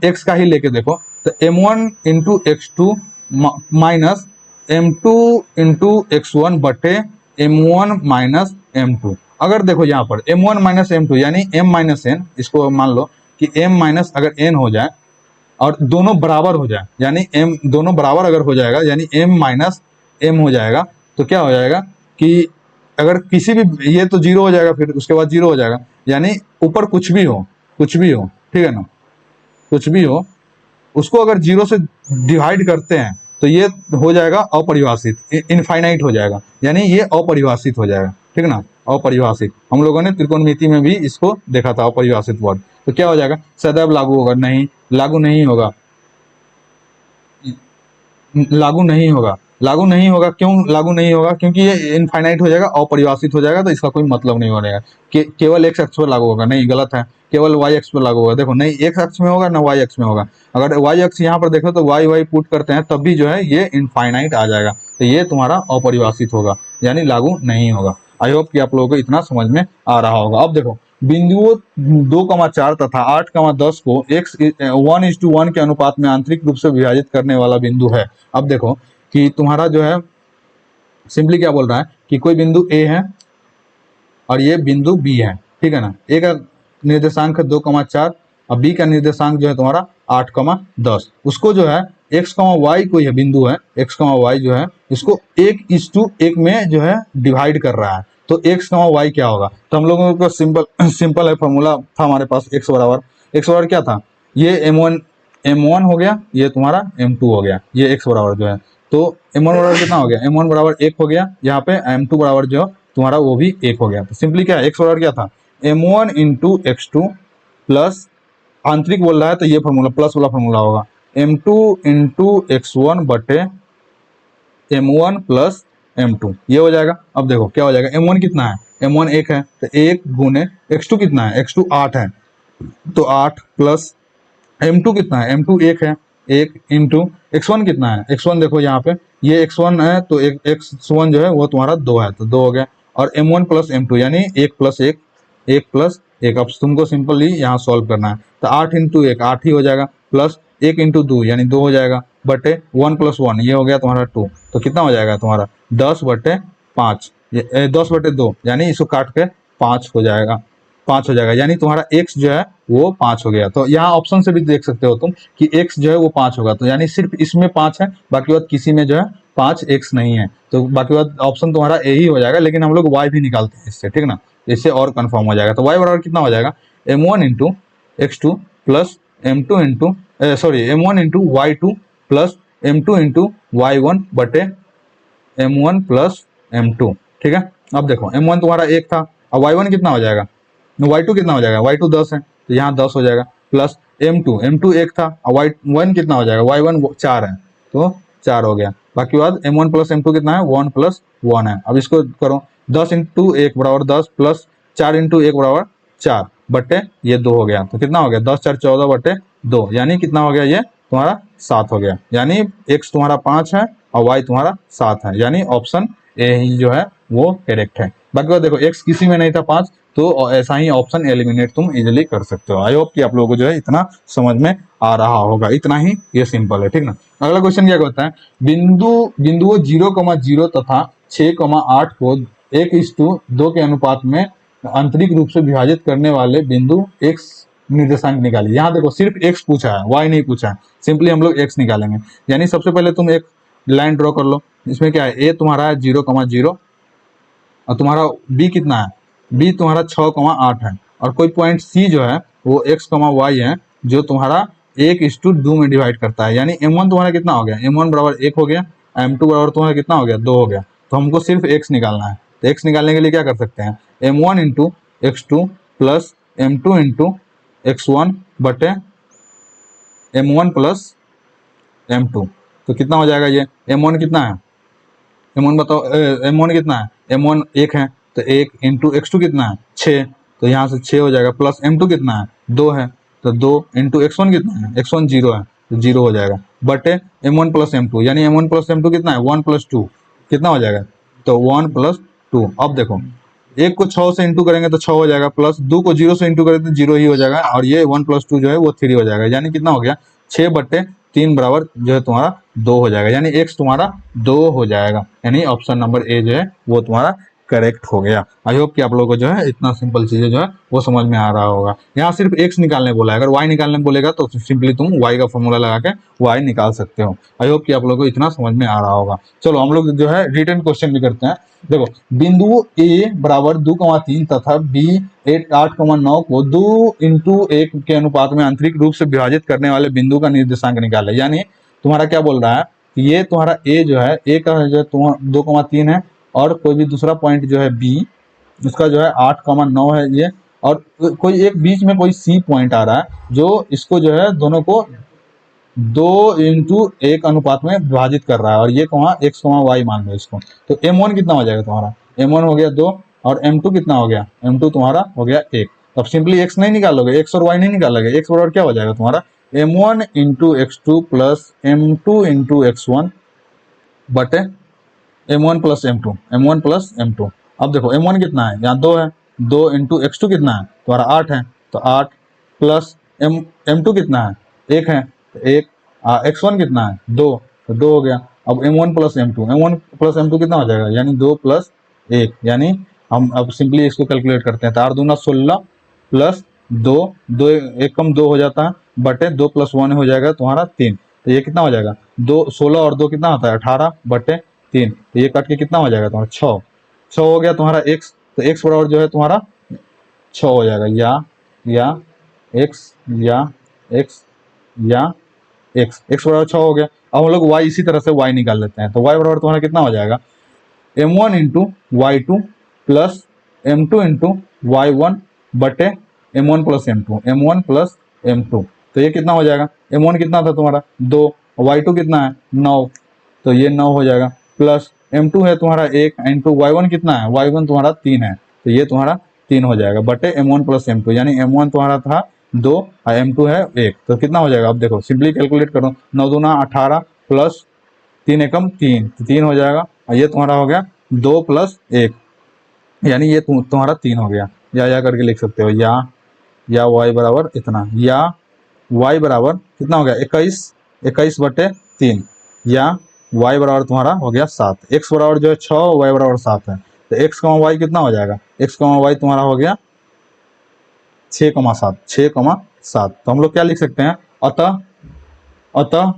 x का ही लेके देखो, तो m1 into X two minus m2 into X one बटे m1 माइनस m2। अगर देखो यहाँ पर m1 माइनस m2 यानी m माइनस n, इसको मान लो कि m माइनस अगर n हो जाए और दोनों बराबर हो जाए, यानी m दोनों बराबर अगर हो जाएगा यानी m माइनस m हो जाएगा, तो क्या हो जाएगा कि अगर किसी भी, ये तो जीरो हो जाएगा, फिर उसके बाद जीरो हो जाएगा, यानी ऊपर कुछ भी हो, कुछ भी हो, ठीक है ना, कुछ भी हो उसको अगर जीरो से डिवाइड करते हैं तो ये हो जाएगा अपरिभाषित, इनफाइनाइट हो जाएगा, यानी ये अपरिभाषित हो जाएगा। ठीक ना, अपरिभाषित, हम लोगों ने त्रिकोणमिति में भी इसको देखा था अपरिभाषित वर्ड। तो क्या हो जाएगा, सदैव लागू होगा, नहीं लागू नहीं होगा, लागू नहीं होगा, लागू नहीं होगा, क्यों लागू नहीं होगा, क्योंकि ये इनफाइनाइट हो जाएगा, अपरिभाषित हो जाएगा, तो इसका कोई मतलब नहीं बनेगा। केवल एक्स अक्ष पर लागू होगा, नहीं गलत है, केवल वाई अक्ष पर लागू होगा। देखो नहीं एक्स अक्ष में होगा ना वाई अक्ष में होगा, अगर वाई अक्ष यहाँ पर देखो तो वाई वाई पुट करते हैं तब भी जो है ये इनफाइनाइट आ जाएगा, तो ये तुम्हारा अपरिभाषित होगा, यानी लागू नहीं होगा। आई होप कि आप लोगों को इतना समझ में आ रहा होगा। अब देखो बिंदुओं 2,4 तथा 8,10 को x 1:1 के अनुपात में आंतरिक रूप से विभाजित करने वाला बिंदु है। अब देखो कि तुम्हारा जो है सिंपली क्या बोल रहा है कि कोई बिंदु A है और ये बिंदु B है, ठीक है ना, A का निर्देशांक है 2,4 और B का निर्देशांक जो है तुम्हारा 8,10, उसको जो है x, y कोई है बिंदु है, x, y जो है इसको 1:1 में जो है डिवाइड कर रहा है, तो x, y क्या होगा, तो हम लोगों को सिंपल है, फॉर्मूला था हमारे पास, x बराबर क्या था, ये m1 हो गया, ये तुम्हारा m2 हो गया, ये x बराबर जो है, तो m1 बराबर कितना हो गया, m1 बराबर 1 हो गया, यहाँ पे m2 बराबर जो तुम्हारा वो भी 1 हो गया। तो सिंपली क्या है, x बराबर क्या था, m1 into X two plus, आंतरिक बोल रहा है तो ये फॉर्मूला प्लस वाला फॉर्मूला होगा, m2 इंटू एक्स वन बटे m1 प्लस m2, ये हो जाएगा। अब देखो क्या हो जाएगा, m1 कितना है, m1 1 है, तो 1 गुने x2 कितना है, x2 8 है, तो 8 प्लस m2 कितना है, m2 1 है, 1 इंटू x1 कितना है, x1 देखो यहाँ पे ये x1 है, तो x1 जो है वो तुम्हारा 2 है, तो 2 हो गया, और m1 प्लस m2 यानी 1 प्लस 1, 1 प्लस 1, अब तुमको सिंपली यहाँ सॉल्व करना है, तो 8 इंटू 1 8 ही हो जाएगा, प्लस 1 इंटू 2 यानी 2 हो जाएगा, बटे 1 प्लस 1 ये हो गया तुम्हारा 2, तो कितना हो जाएगा तुम्हारा 10/5, 10/2 यानी इसको काट के 5 हो जाएगा, 5 हो जाएगा, यानी तुम्हारा x जो है वो 5 हो गया। तो यहाँ ऑप्शन से भी देख सकते हो तुम कि x जो है वो 5 होगा, तो यानी सिर्फ इसमें 5 है, बाकी बात किसी में जो है 5x नहीं है, तो बाकी बात ऑप्शन तुम्हारा ए ही हो जाएगा, लेकिन हम लोग y भी निकालते हैं इससे, ठीक ना, इससे और कंफर्म हो जाएगा। तो y बराबर कितना हो जाएगा, m1 into x2 plus m2 into sorry m1 into y2 plus m2 into y1 बटे m1 प्लस m2, ठीक है। अब देखो m1 तुम्हारा 1 था, अब y1 कितना हो जाएगा, y2 कितना हो जाएगा, y2 10 है, तो यहाँ 10 हो जाएगा, प्लस m2 1 था, और y1 कितना हो जाएगा, y1 4 है, तो 4 हो गया, बाकी बाद m1 प्लस m2 कितना है, 1 प्लस 1 है। अब इसको करो 10 इंटू 1 बराबर 10 प्लस 4 इंटू 1 बराबर 4 बटे ये 2 हो गया, तो कितना हो गया 10 4 14 बटे 2, यानी कितना हो गया, ये तुम्हारा 7 हो गया, यानी x तुम्हारा 5 है और y तुम्हारा 7 है, यानी ऑप्शन ए ही जो है वो करेक्ट है। बाकी बात देखो x किसी में नहीं था 5, तो ऐसा ही ऑप्शन एलिमिनेट तुम इजीली कर सकते हो। आई होप कि आप लोगों को जो है इतना समझ में आ रहा होगा, इतना ही ये सिंपल है, ठीक ना। अगला क्वेश्चन क्या कहता है, बिंदुओं 0,0 तथा 6,8 को 1:2 के अनुपात में आंतरिक रूप से विभाजित करने वाले बिंदु x निर्देशांक निकालिए। यहाँ देखो सिर्फ x पूछा है, y नहीं पूछा है, सिंपली हम लोग x निकालेंगे। यानी सबसे पहले तुम एक लाइन ड्रॉ कर लो। इसमें क्या है, a तुम्हारा है 0,0 और तुम्हारा b कितना है, b तुम्हारा 6,8 है, और कोई पॉइंट c जो है वो x, y है, जो तुम्हारा 1:2 में डिवाइड करता है। यानी m1 तुम्हारा कितना हो गया, m1 बराबर 1 हो गया, m2 बराबर तुम्हारा कितना हो गया, 2 हो गया। तो हमको सिर्फ x निकालना है। तो x निकालने के लिए क्या कर सकते हैं, m1 into x2 plus m2 into x1 बटे m1 प्लस m2। तो कितना हो जाएगा, ये m1 कितना है, m1 बताओ, m1 कितना है, m1 1 है, तो 1 इंटू x2 कितना है 6, तो यहाँ से 6 हो जाएगा, प्लस m2 कितना है 2 है, तो 2 इंटू x1 कितना है, x1 0 है, तो 0 हो जाएगा, बटे m1 प्लस m2। यानी m1 प्लस m2 कितना है 1 प्लस 2, कितना हो जाएगा, तो 1 प्लस 2। अब देखो एक को 6 से इंटू करेंगे तो 6 हो जाएगा, प्लस 2 को 0 से इंटू करेंगे तो 0 ही हो जाएगा, और ये 1 प्लस 2 जो है वो 3 हो जाएगा। यानी कितना हो गया, 6/3 बराबर जो है तुम्हारा 2 हो जाएगा। यानी x तुम्हारा 2 हो जाएगा। यानी ऑप्शन नंबर ए जो है वो तुम्हारा करेक्ट हो गया। आई होप कि आप लोगों को जो है इतना सिंपल चीजें जो है वो समझ में आ रहा होगा। यहाँ सिर्फ x निकालने बोला है, अगर y निकालने बोलेगा तो सिंपली तुम y का फॉर्मूला लगा के y निकाल सकते हो। आई होप कि आप लोगों को इतना समझ में आ रहा होगा। चलो हम लोग जो है रिटर्न क्वेश्चन भी करते हैं। देखो बिंदु a बराबर 2,3 तथा b 8,9 को 2:1 के अनुपात में आंतरिक रूप से विभाजित करने वाले बिंदु का निर्देशांक निकाले। यानी तुम्हारा क्या बोल रहा है कि ये तुम्हारा a जो है, a का जो है तुम्हारा 2,3 है, और कोई भी दूसरा पॉइंट जो है b, उसका जो है 8,9 है ये, और कोई एक बीच में कोई c पॉइंट आ रहा है जो इसको जो है दोनों को 2:1 अनुपात में विभाजित कर रहा है, और ये x, y मान लो इसको। तो m1 कितना हो जाएगा तुम्हारा, m1 हो गया 2, और m2 कितना हो गया, m2 तुम्हारा हो गया 1। अब सिंपली x नहीं निकालोगे, x और y नहीं निकालोगे, x बराबर क्या हो जाएगा तुम्हारा m1 into x2 plus m2 into x1 बटे m1 plus m2, m1 plus m2। अब देखो m1 कितना है, यहाँ 2 है, 2 इंटू x2 कितना है तुम्हारा 8 है, तो 8 प्लस m2 कितना है 1 है, तो 1, x1 कितना है 2, तो 2 हो गया। अब m1 प्लस m2 कितना हो जाएगा, यानी 2 प्लस 1। यानी हम अब सिंपली इसको कैलकुलेट करते हैं, तो 8 दूना 16 प्लस 2, 2 एक कम 2 हो जाता है, बटे 2 प्लस 1 हो जाएगा तुम्हारा 3। तो ये कितना हो जाएगा, 2 16 और 2 कितना होता है 18 बटे 3, तो ये कट के कितना हो जाएगा तुम्हारा 6 हो गया तुम्हारा x। तो x बराबर जो है तुम्हारा 6 हो जाएगा, या x या x या x बराबर 6 हो गया। अब हम लोग y इसी तरह से y निकाल लेते हैं। तो y बराबर तुम्हारा कितना हो जाएगा, m1 into y2 plus m2 into y1 बटे m1 प्लस m2। तो ये कितना हो जाएगा, m1 कितना था तुम्हारा 2, y2 कितना है 9, तो ये 9 हो जाएगा, प्लस m2 है तुम्हारा 1 इंटू y1 कितना है, y1 तुम्हारा 3 है, तो ये तुम्हारा 3 हो जाएगा, बटे m1 प्लस m2। यानी m1 तुम्हारा था 2 और m2 है 1, तो कितना हो जाएगा। अब देखो सिंपली कैलकुलेट करो, 9 दूना 18 प्लस 3 एकम 3, तो 3 हो जाएगा, और ये तुम्हारा हो गया 2 प्लस 1, यानी ये तुम्हारा 3 हो गया। या करके लिख सकते हो, या y बराबर इतना, या y बराबर कितना हो गया 21 बटे 3, या y बराबर तुम्हारा हो गया 7। x बराबर जो है 6, y बराबर 7 है, तो x, y कितना हो जाएगा, x, y तुम्हारा हो गया 6,7। तो हम लोग क्या लिख सकते हैं, अतः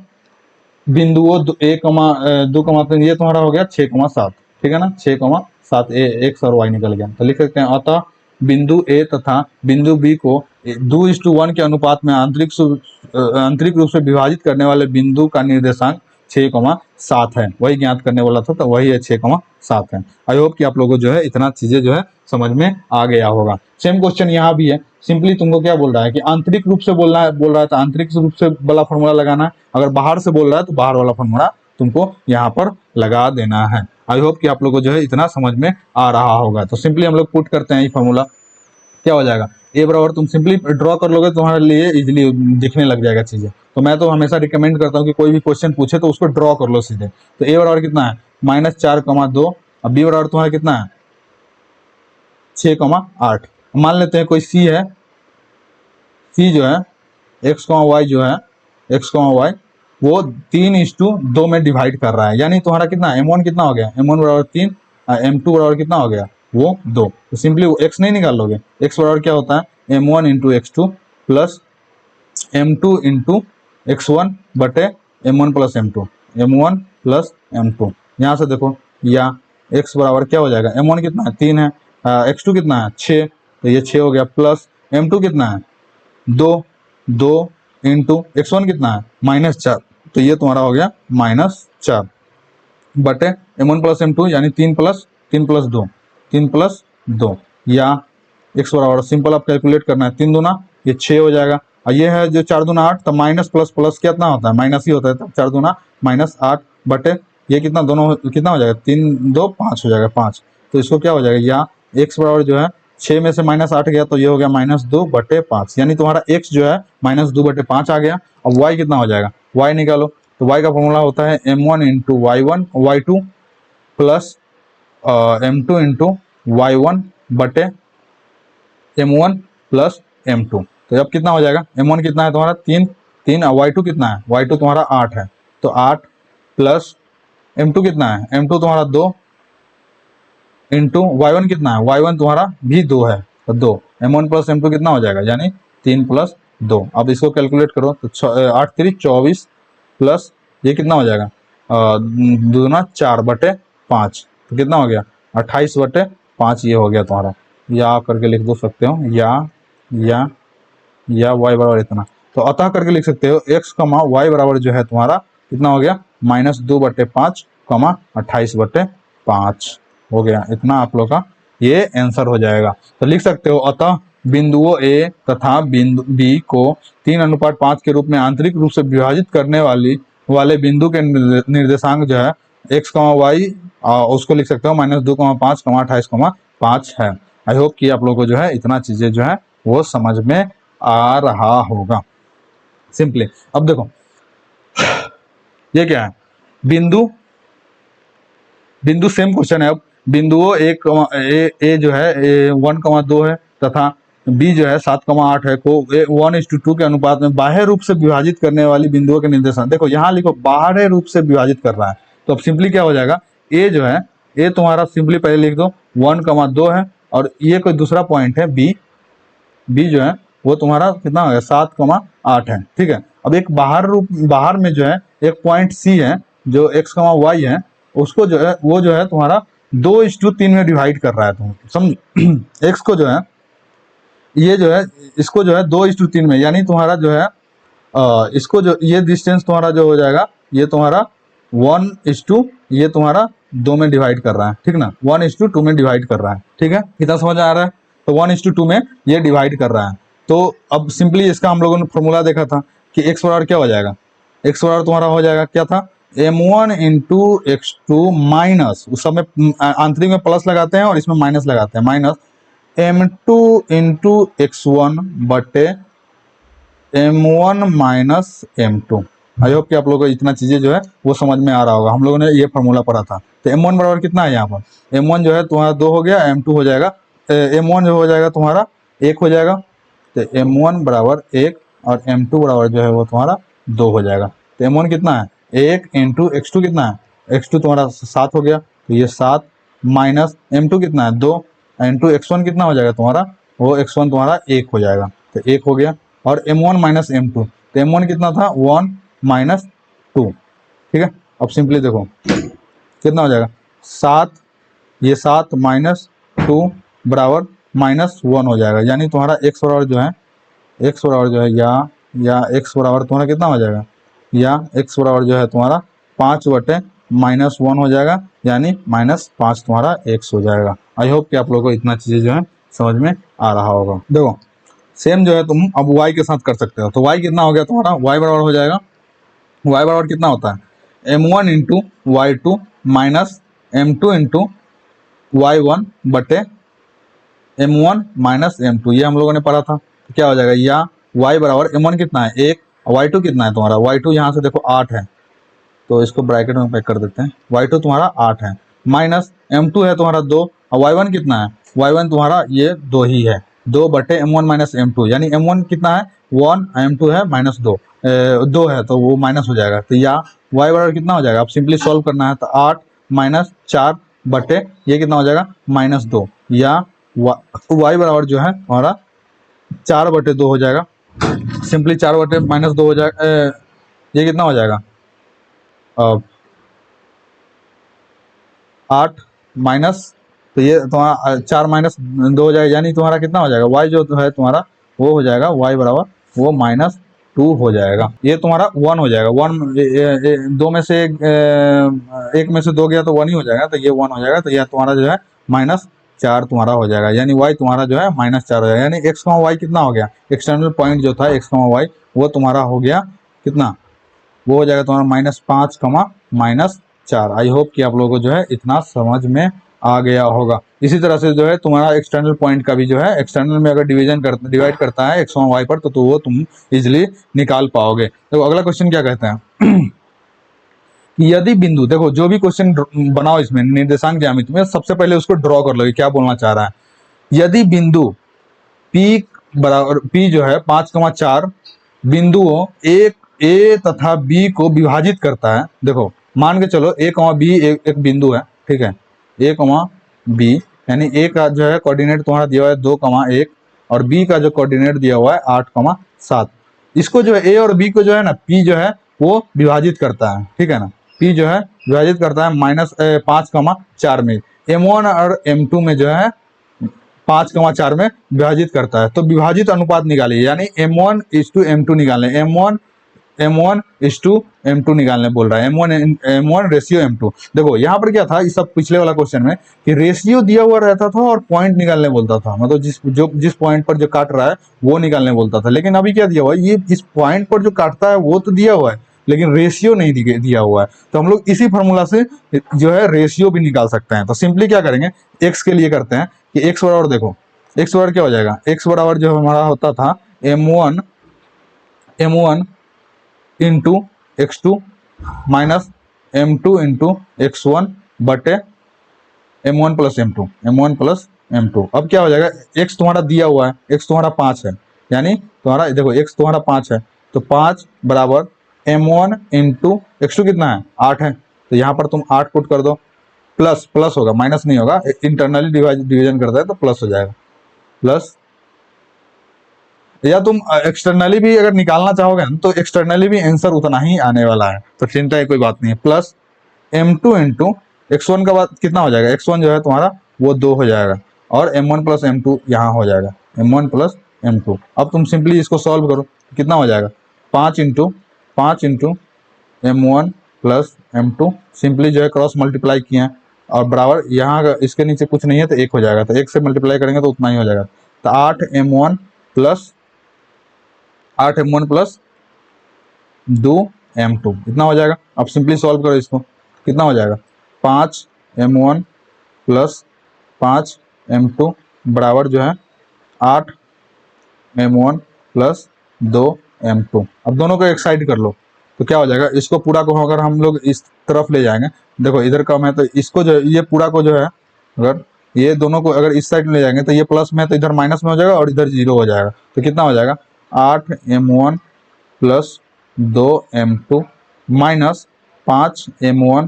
बिंदुओं 2,3 ये तुम्हारा हो गया 6,7, ठीक है ना, 6,7 x और y निकल गया। तो लिख सकते हैं अतः बिंदु a तथा बिंदु b को 2:1 के अनुपात में आंतरिक रूप से विभाजित करने वाले बिंदु का निर्देशांक 6,7 है। वही ज्ञात करने वाला था, तो वही है 6,7 है। आई होप कि आप लोगों को जो है इतना चीजें जो है समझ में आ गया होगा। सेम क्वेश्चन यहाँ भी है, सिंपली तुमको क्या बोल रहा है कि आंतरिक रूप से बोल रहा है तो आंतरिक रूप से वाला फॉर्मूला लगाना है, अगर बाहर से बोल रहा है तो बाहर वाला फॉर्मूला तुमको यहाँ पर लगा देना है। आई होप कि आप लोगों को जो है इतना समझ में आ रहा होगा। तो सिंपली हम लोग पुट करते हैं ये फॉर्मूला, क्या हो जाएगा, ए बराबर तुम सिंपली ड्रॉ कर लोगे तो तुम्हारे लिए इजीली दिखने लग जाएगा चीजें। तो मैं तो हमेशा रिकमेंड करता हूँ कि कोई भी क्वेश्चन पूछे तो उसको ड्रॉ कर लो सीधे। तो ए बराबर कितना है -4,2, अब बी बराबर तुम्हारा कितना है 6,8। मान लेते हैं कोई सी है, सी जो है x, y जो है x, y वो 3:2 में डिवाइड कर रहा है। यानी तुम्हारा कितना m1 कितना हो गया, m1 बराबर 3 M2 बराबर कितना हो गया, वो 2। तो सिंपली x नहीं निकाल लोगे, x बराबर क्या होता है M1 into x2 plus M2 into x1 बटे M1 plus M2, M1 plus M2। यहाँ से देखो या x बराबर क्या हो जाएगा, M1 कितना है 3 है, x2 कितना है 6, तो ये 6 हो गया, प्लस M2 कितना है 2, 2 इंटू x1 कितना है -4, तो ये तुम्हारा हो गया -4 बटे M1 प्लस M2 यानी 3 प्लस 2, 3 प्लस 2, या x बराबर सिंपल आप कैलकुलेट करना है 3 दूना ये 6 हो जाएगा, और ये है जो 4 दूना 8, तो माइनस प्लस प्लस कितना होता है माइनस ही होता है, तो 4 दूना -8 बटे ये कितना दोनों कितना हो जाएगा 3 2 5 हो जाएगा 5, तो इसको क्या हो जाएगा, या x बराबर जो है 6 में से -8 गया तो ये हो गया -2 बटे 5, यानी तुम्हारा x जो है -2 बटे 5 आ गया। अब y कितना हो जाएगा, y निकालो, तो y का फॉर्मूला होता है M1 into y2 plus M2 into y1 बटे M1 प्लस M2। तो अब कितना हो जाएगा, M1 कितना है तुम्हारा 3 और y2 कितना है, y2 तुम्हारा 8 है, तो 8 प्लस M2 कितना है, M2 तुम्हारा 2 इंटू y1 कितना है, y1 तुम्हारा भी 2 है, तो 2, M1 प्लस M2 कितना हो जाएगा, यानी 3 प्लस 2। अब इसको कैलकुलेट करो तो 8 3 24 प्लस ये कितना हो जाएगा, दूना 4 बटे 5, तो कितना हो गया 28 बटे 5, ये हो गया तुम्हारा, या करके लिख दो सकते हो, या y बराबर इतना, तो अतः करके लिख सकते हो x कमा y बराबर जो है तुम्हारा कितना हो गया -2 बटे 5 कमा 28 बटे 5 हो गया, इतना आप लोग का ये आंसर हो जाएगा। तो लिख सकते हो अतः बिंदुओं A तथा बिंदु B को 3:5 के रूप में आंतरिक रूप से विभाजित करने वाले बिंदु के निर्देशांक जो है x y, उसको लिख सकते हो -2, 5, 28, 5 है। आई होप कि आप लोगों को जो है इतना चीजें जो है वो समझ में आ रहा होगा सिंपली। अब देखो ये क्या है, बिंदु सेम क्वेश्चन है। अब बिंदुओं ए जो है 1,2 है तथा बी जो है 7,8 है को 1:2 के अनुपात में बाह्य रूप से विभाजित करने वाली बिंदुओं के निर्देशांक, देखो यहाँ लिखो बाह्य रूप से विभाजित कर रहा है, तो अब सिंपली क्या हो जाएगा, ए जो है ए तुम्हारा सिंपली पहले लिख दो 1,2 है, और ये कोई दूसरा पॉइंट है बी जो है वो तुम्हारा कितना हो गया 7,8 है, ठीक है। अब एक बाहर में जो है एक पॉइंट सी है जो x, y है, उसको जो है वो जो है तुम्हारा 2:3 में डिवाइड कर रहा है, तुम समझ x को जो है ये जो है इसको जो है 2:3 में, यानी तुम्हारा जो है इसको जो ये डिस्टेंस तुम्हारा जो हो जाएगा ये तुम्हारा 1:, ये तुम्हारा 2 में डिवाइड कर रहा है, ठीक ना, 1:2 में डिवाइड कर रहा है, ठीक है, कितना समझ आ रहा है, तो 1:2 में ये डिवाइड कर रहा है। तो अब सिंपली इसका हम लोगों ने फॉर्मूला देखा था कि x बराबर क्या हो जाएगा, x बराबर तुम्हारा हो जाएगा क्या था M1 इंटू x2 माइनस, उस समय आंतरिक में प्लस लगाते हैं और इसमें माइनस लगाते हैं, माइनस M2 इंटू x1 बटे M1 minus M2। I hope कि आप लोगों को इतना चीजें जो है वो समझ में आ रहा होगा, हम लोगों ने ये फॉर्मूला पढ़ा था। तो M1 बराबर कितना है, यहाँ पर M1 जो है तुम्हारा 2 हो गया, M2 हो जाएगा M1 जो हो जाएगा तुम्हारा 1 हो जाएगा, तो M1 बराबर 1 और M2 बराबर जो है वो तुम्हारा 2 हो जाएगा। तो M1 कितना है 1 इंटू x2 कितना है, x2 तुम्हारा 7 हो गया, तो ये 7 माइनस M2 कितना है 2 इंटू x1 कितना हो जाएगा तुम्हारा, वो x1 तुम्हारा 1 हो जाएगा, तो 1 हो गया, और M1 माइनस M2, तो M1 कितना था 1 माइनस 2, ठीक है। अब सिंपली देखो कितना हो जाएगा 7, ये 7 माइनस 2 बराबर -1 हो जाएगा, यानी तुम्हारा x बराबर जो है या x बराबर तुम्हारा कितना हो जाएगा, या x बराबर जो है तुम्हारा 5 बटे -1 हो जाएगा, यानी -5 तुम्हारा x हो जाएगा। आई होप कि आप लोगों को इतना चीज़ें जो है समझ में आ रहा होगा। देखो सेम जो है तुम अब y के साथ कर सकते हो, तो y कितना हो गया तुम्हारा, y बराबर हो जाएगा, y बराबर कितना होता है M1 into y2 minus M2 into y1 बटे M1 माइनस M2, ये हम लोगों ने पढ़ा था, तो क्या हो जाएगा, या y बराबर M1 कितना है 1, y2 कितना है तुम्हारा, y2 यहाँ से देखो 8 है, तो इसको ब्रैकेट में पैक कर देते हैं, y2 तुम्हारा 8 है, माइनस M2 है तुम्हारा 2, और y1 कितना है, y1 तुम्हारा ये 2 ही है, 2 बटे M1 माइनस M2, यानी M1 कितना है 1, M2 है -2, 2 है तो वो माइनस हो जाएगा, तो या y बराबर कितना हो जाएगा, अब सिंपली सॉल्व करना है, तो 8 माइनस 4 बटे ये कितना हो जाएगा -2, या y बराबर जो है हमारा 4/2 हो जाएगा। सिंपली 4/-2 हो जाएगा। ये कितना हो जाएगा 8 माइनस, तो ये तुम्हारा 4 - 2 हो जाएगा, यानी तुम्हारा कितना हो जाएगा y जो है तुम्हारा वो हो जाएगा y बराबर वो -2 हो जाएगा। ये तुम्हारा 1 हो जाएगा। 1 दो में से एक में से 2 गया तो 1 ही हो जाएगा, तो ये 1 हो जाएगा। तो यह तुम्हारा जो है -4 तुम्हारा हो जाएगा, यानी y तुम्हारा जो है -4 हो जाएगा। यानी x, y कितना हो गया, एक्सटर्नल पॉइंट जो था x, y वो तुम्हारा हो गया कितना, वो हो जाएगा तुम्हारा -5, -4। आई होप कि आप लोगों को जो है इतना समझ में आ गया होगा। इसी तरह से जो है तुम्हारा एक्सटर्नल पॉइंट का भी जो है, एक्सटर्नल में अगर डिवाइड करता है x, y पर, तो वो तुम इजिली निकाल पाओगे। तो अगला क्वेश्चन क्या कहते हैं यदि बिंदु, देखो जो भी क्वेश्चन बनाओ इसमें निर्देशांक ज्यामिति में, सबसे पहले उसको ड्रॉ कर लो क्या बोलना चाह रहा है। यदि बिंदु P बराबर P जो है 5,4 बिंदुओं A तथा B को विभाजित करता है। देखो मान के चलो A, B एक बिंदु है, ठीक है, A, B, यानी A का जो है कोऑर्डिनेट तुम्हारा दिया हुआ है 2,1 और B का जो कोऑर्डिनेट दिया हुआ है 8,7। इसको जो है A और B को जो है ना P जो है वो विभाजित करता है, ठीक है ना, P जो है विभाजित करता है -5,4 में। M1 और M2 में जो है 5,4 में विभाजित करता है। तो विभाजित अनुपात निकालिए, यानी M1:M2 निकालें। M1:M2 निकालने बोल रहा है, M1 रेशियो M2। देखो यहाँ पर क्या था इस सब पिछले वाला क्वेश्चन में कि रेशियो दिया हुआ रहता था और पॉइंट निकालने बोलता था, मतलब जिस पॉइंट पर जो काट रहा है वो निकालने बोलता था। लेकिन अभी क्या दिया हुआ है, ये इस पॉइंट पर जो काटता है वो तो दिया हुआ है, लेकिन रेशियो नहीं दिया हुआ है। तो हम लोग इसी फार्मूला से जो है रेशियो भी निकाल सकते हैं। तो सिंपली क्या करेंगे, एक्स के लिए करते हैं कि एक्स बराबर, देखो एक्स बराबर क्या हो जाएगा, एक्स बराबर जो हमारा होता था M1 into x2 minus M2 into x1 बटे M1 प्लस M2। अब क्या हो जाएगा, x तुम्हारा दिया हुआ है, x तुम्हारा 5 है, यानी तुम्हारा देखो x तुम्हारा 5 है, तो 5 बराबर M1 इंटू x2 कितना है 8 है, तो यहाँ पर तुम 8 पुट कर दो, प्लस होगा, माइनस नहीं होगा, इंटरनली डिवीजन करता है तो प्लस हो जाएगा, प्लस, या तुम एक्सटर्नली भी अगर निकालना चाहोगे तो एक्सटर्नली भी आंसर उतना ही आने वाला है, तो चिंता की कोई बात नहीं है। प्लस M2 इंटू x1 का बाद कितना हो जाएगा, x1 जो है तुम्हारा वो 2 हो जाएगा, और M1 प्लस M2 यहाँ हो जाएगा, M1 प्लस M2। अब तुम सिंपली इसको सॉल्व करो, कितना हो जाएगा 5 into M1 plus M2, simply जो है क्रॉस मल्टीप्लाई किए और बराबर यहाँ इसके नीचे कुछ नहीं है तो 1 हो जाएगा, तो 1 से मल्टीप्लाई करेंगे तो उतना ही हो जाएगा। तो 8M1 प्लस 2M2 इतना हो जाएगा। अब सिंपली सॉल्व करो इसको, कितना हो जाएगा 5M1 प्लस 5M2 बराबर जो है 8M1 प्लस 2M2। अब दोनों को एक साइड कर लो, तो क्या हो जाएगा, इसको पूरा को अगर हम लोग इस तरफ ले जाएंगे, देखो इधर कम है तो इसको जो ये पूरा को जो है, अगर ये दोनों को अगर इस साइड ले जाएंगे तो ये प्लस में है तो इधर माइनस में हो जाएगा और इधर 0 हो जाएगा। तो कितना हो जाएगा 8M1 plus 2M2 minus 5M1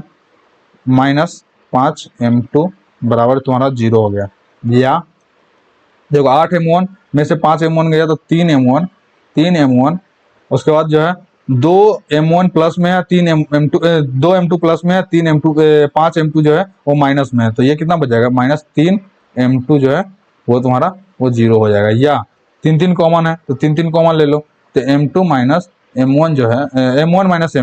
minus 5M2 बराबर तुम्हारा 0 हो गया। या देखो 8M1 में से 5M1 गया तो 3M1, उसके बाद जो है 2M1 प्लस में है, 2M2 प्लस में है, 5M2 जो है वो माइनस में है, तो ये कितना बच जाएगा -3M2 जो है वो तुम्हारा वो 0 हो जाएगा। या 3 कॉमन है तो 3 कॉमन ले लो, तो M2 माइनस M1 जो है M1 माइनस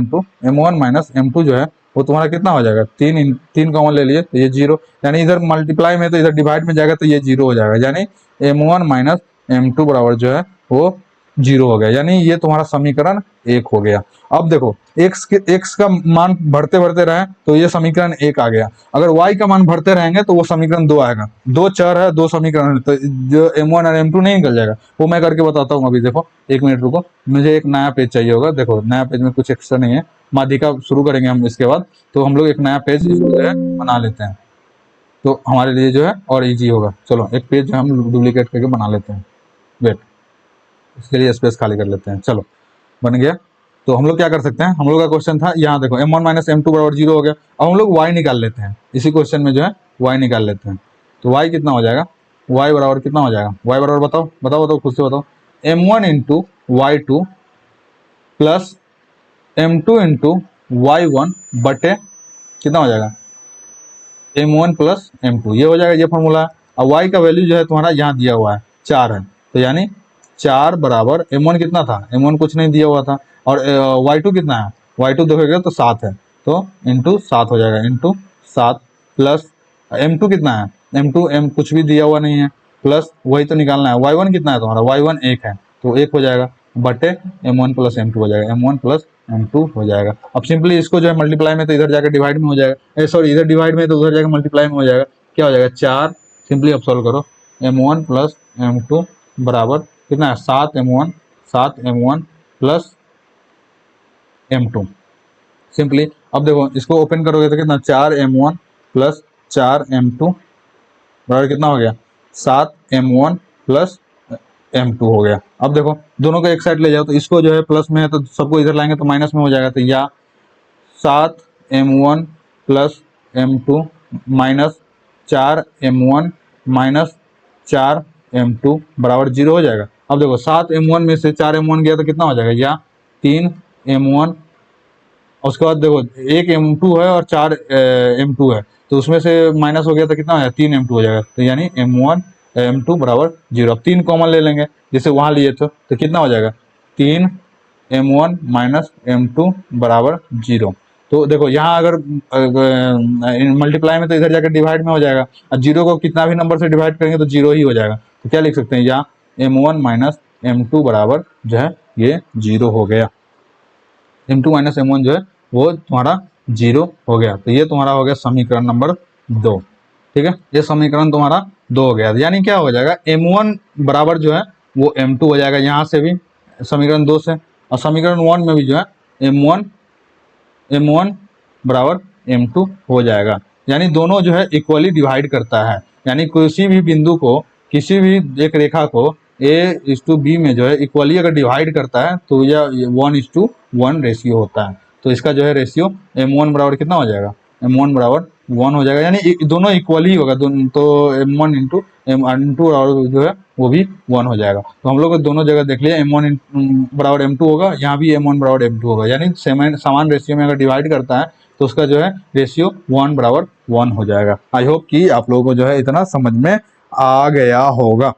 M2 जो है वो तुम्हारा कितना हो जाएगा, 3 कॉमन ले लिए तो ये 0, यानी इधर मल्टीप्लाई में तो इधर डिवाइड में जाएगा तो ये 0 हो जाएगा, यानी M1 माइनस M2 बराबर जो है वो 0 हो गया, यानी ये तुम्हारा समीकरण 1 हो गया। अब देखो x का मान बढ़ते रहे तो ये समीकरण 1 आ गया, अगर y का मान बढ़ते रहेंगे तो वो समीकरण 2 आएगा। 2 चर है, 2 समीकरण है, तो जो M1 और M2 नहीं निकल जाएगा, वो मैं करके बताता हूँ। अभी देखो 1 मिनट रुको, मुझे एक नया पेज चाहिए होगा। देखो नया पेज में कुछ एक्स्ट्रा नहीं है, माध्यिका शुरू करेंगे हम इसके बाद, तो हम लोग एक नया पेज जो है बना लेते हैं, तो हमारे लिए जो है और ईजी होगा। चलो एक पेज हम डुप्लीकेट करके बना लेते हैं, वेट, इसके लिए स्पेस खाली कर लेते हैं। चलो बन गया। तो हम लोग क्या कर सकते हैं, हम लोग का क्वेश्चन था यहाँ देखो m1 माइनस m2 बराबर 0 हो गया। अब हम लोग y निकाल लेते हैं, इसी क्वेश्चन में जो है y निकाल लेते हैं। तो y कितना हो जाएगा, y बराबर कितना हो जाएगा, y बराबर बताओ बताओ बताओ, खुद से बताओ। m1 into Y two plus m2 into Y one बटे कितना हो जाएगा, m1 प्लस m2, ये हो जाएगा, ये फॉर्मूला है। अब y का वैल्यू जो है तुम्हारा यहाँ दिया हुआ है 4 है, तो यानी 4 बराबर m1 कितना था, m1 कुछ नहीं दिया हुआ था, और y2 कितना है, y2 देखोगे तो 7 है, तो इंटू 7 हो जाएगा, इंटू 7 प्लस m2 कितना है, m2 m कुछ भी दिया हुआ नहीं है, प्लस वही तो निकालना है, y1 कितना है तुम्हारा, y1 1 है, तो 1 हो जाएगा बटे m1 प्लस m2 हो जाएगा, m1 प्लस m2 हो जाएगा। अब सिंपली इसको जो है मल्टीप्लाई में तो इधर जाकर डिवाइड में हो जाएगा, सॉरी इधर डिवाइड में तो उधर जाकर मल्टीप्लाई में हो जाएगा, क्या हो जाएगा 4, सिंपली अब सॉल्व करो, m1 प्लस m2 बराबर कितना है 7m1 प्लस m2। सिंपली अब देखो इसको ओपन करोगे तो कितना 4m1 प्लस 4m2 बराबर कितना हो गया 7m1 प्लस m2 हो गया। अब देखो दोनों को एक साइड ले जाओ, तो इसको जो है प्लस में है तो सबको इधर लाएंगे तो माइनस में हो जाएगा, तो या 7m1 plus m2 minus 4m1 minus 4m2 बराबर 0 हो जाएगा। अब देखो 7m1 में से 4m1 गया तो कितना हो जाएगा, या 3m1, उसके बाद देखो 1m2 है और 4m2 है, तो उसमें से माइनस हो गया तो कितना हो जाएगा 3m2 हो जाएगा, तो यानी m1 m2 बराबर 0। अब 3 कॉमन ले लेंगे जैसे वहाँ लिए थे, तो कितना हो जाएगा 3m1 माइनस m2 बराबर 0। तो देखो यहाँ अगर मल्टीप्लाई में तो इधर जाकर डिवाइड में हो जाएगा, और 0 को कितना भी नंबर से डिवाइड करेंगे तो 0 ही हो जाएगा, तो क्या लिख सकते हैं, यहाँ m1 माइनस m2 बराबर जो है ये 0 हो गया, m2 माइनस m1 जो है वो तुम्हारा 0 हो गया। तो ये तुम्हारा हो गया समीकरण नंबर 2, ठीक है, ये समीकरण तुम्हारा 2 हो गया। यानी क्या हो जाएगा m1 बराबर जो है वो m2 हो जाएगा यहाँ से भी समीकरण 2 से, और समीकरण 1 में भी जो है m1 बराबर m2 हो जाएगा। यानी दोनों जो है इक्वली डिवाइड करता है, यानी किसी भी बिंदु को, किसी भी एक रेखा को a:b में जो है इक्वली अगर डिवाइड करता है तो यह 1:1 रेशियो होता है। तो इसका जो है रेशियो m1 बराबर कितना हो जाएगा, m1 बराबर 1 हो जाएगा, यानी दोनों इक्वली ही होगा, तो m1 इंटू बराबर जो है वो भी 1 हो जाएगा। तो हम लोग दोनों जगह देख लिया, m1 बराबर m2 होगा, यहाँ भी m1 बराबर m2 होगा, यानी समान रेशियो में अगर डिवाइड करता है तो उसका जो है रेशियो 1 बराबर 1 हो जाएगा। आई होप कि आप लोगों को जो है इतना समझ में आ गया होगा।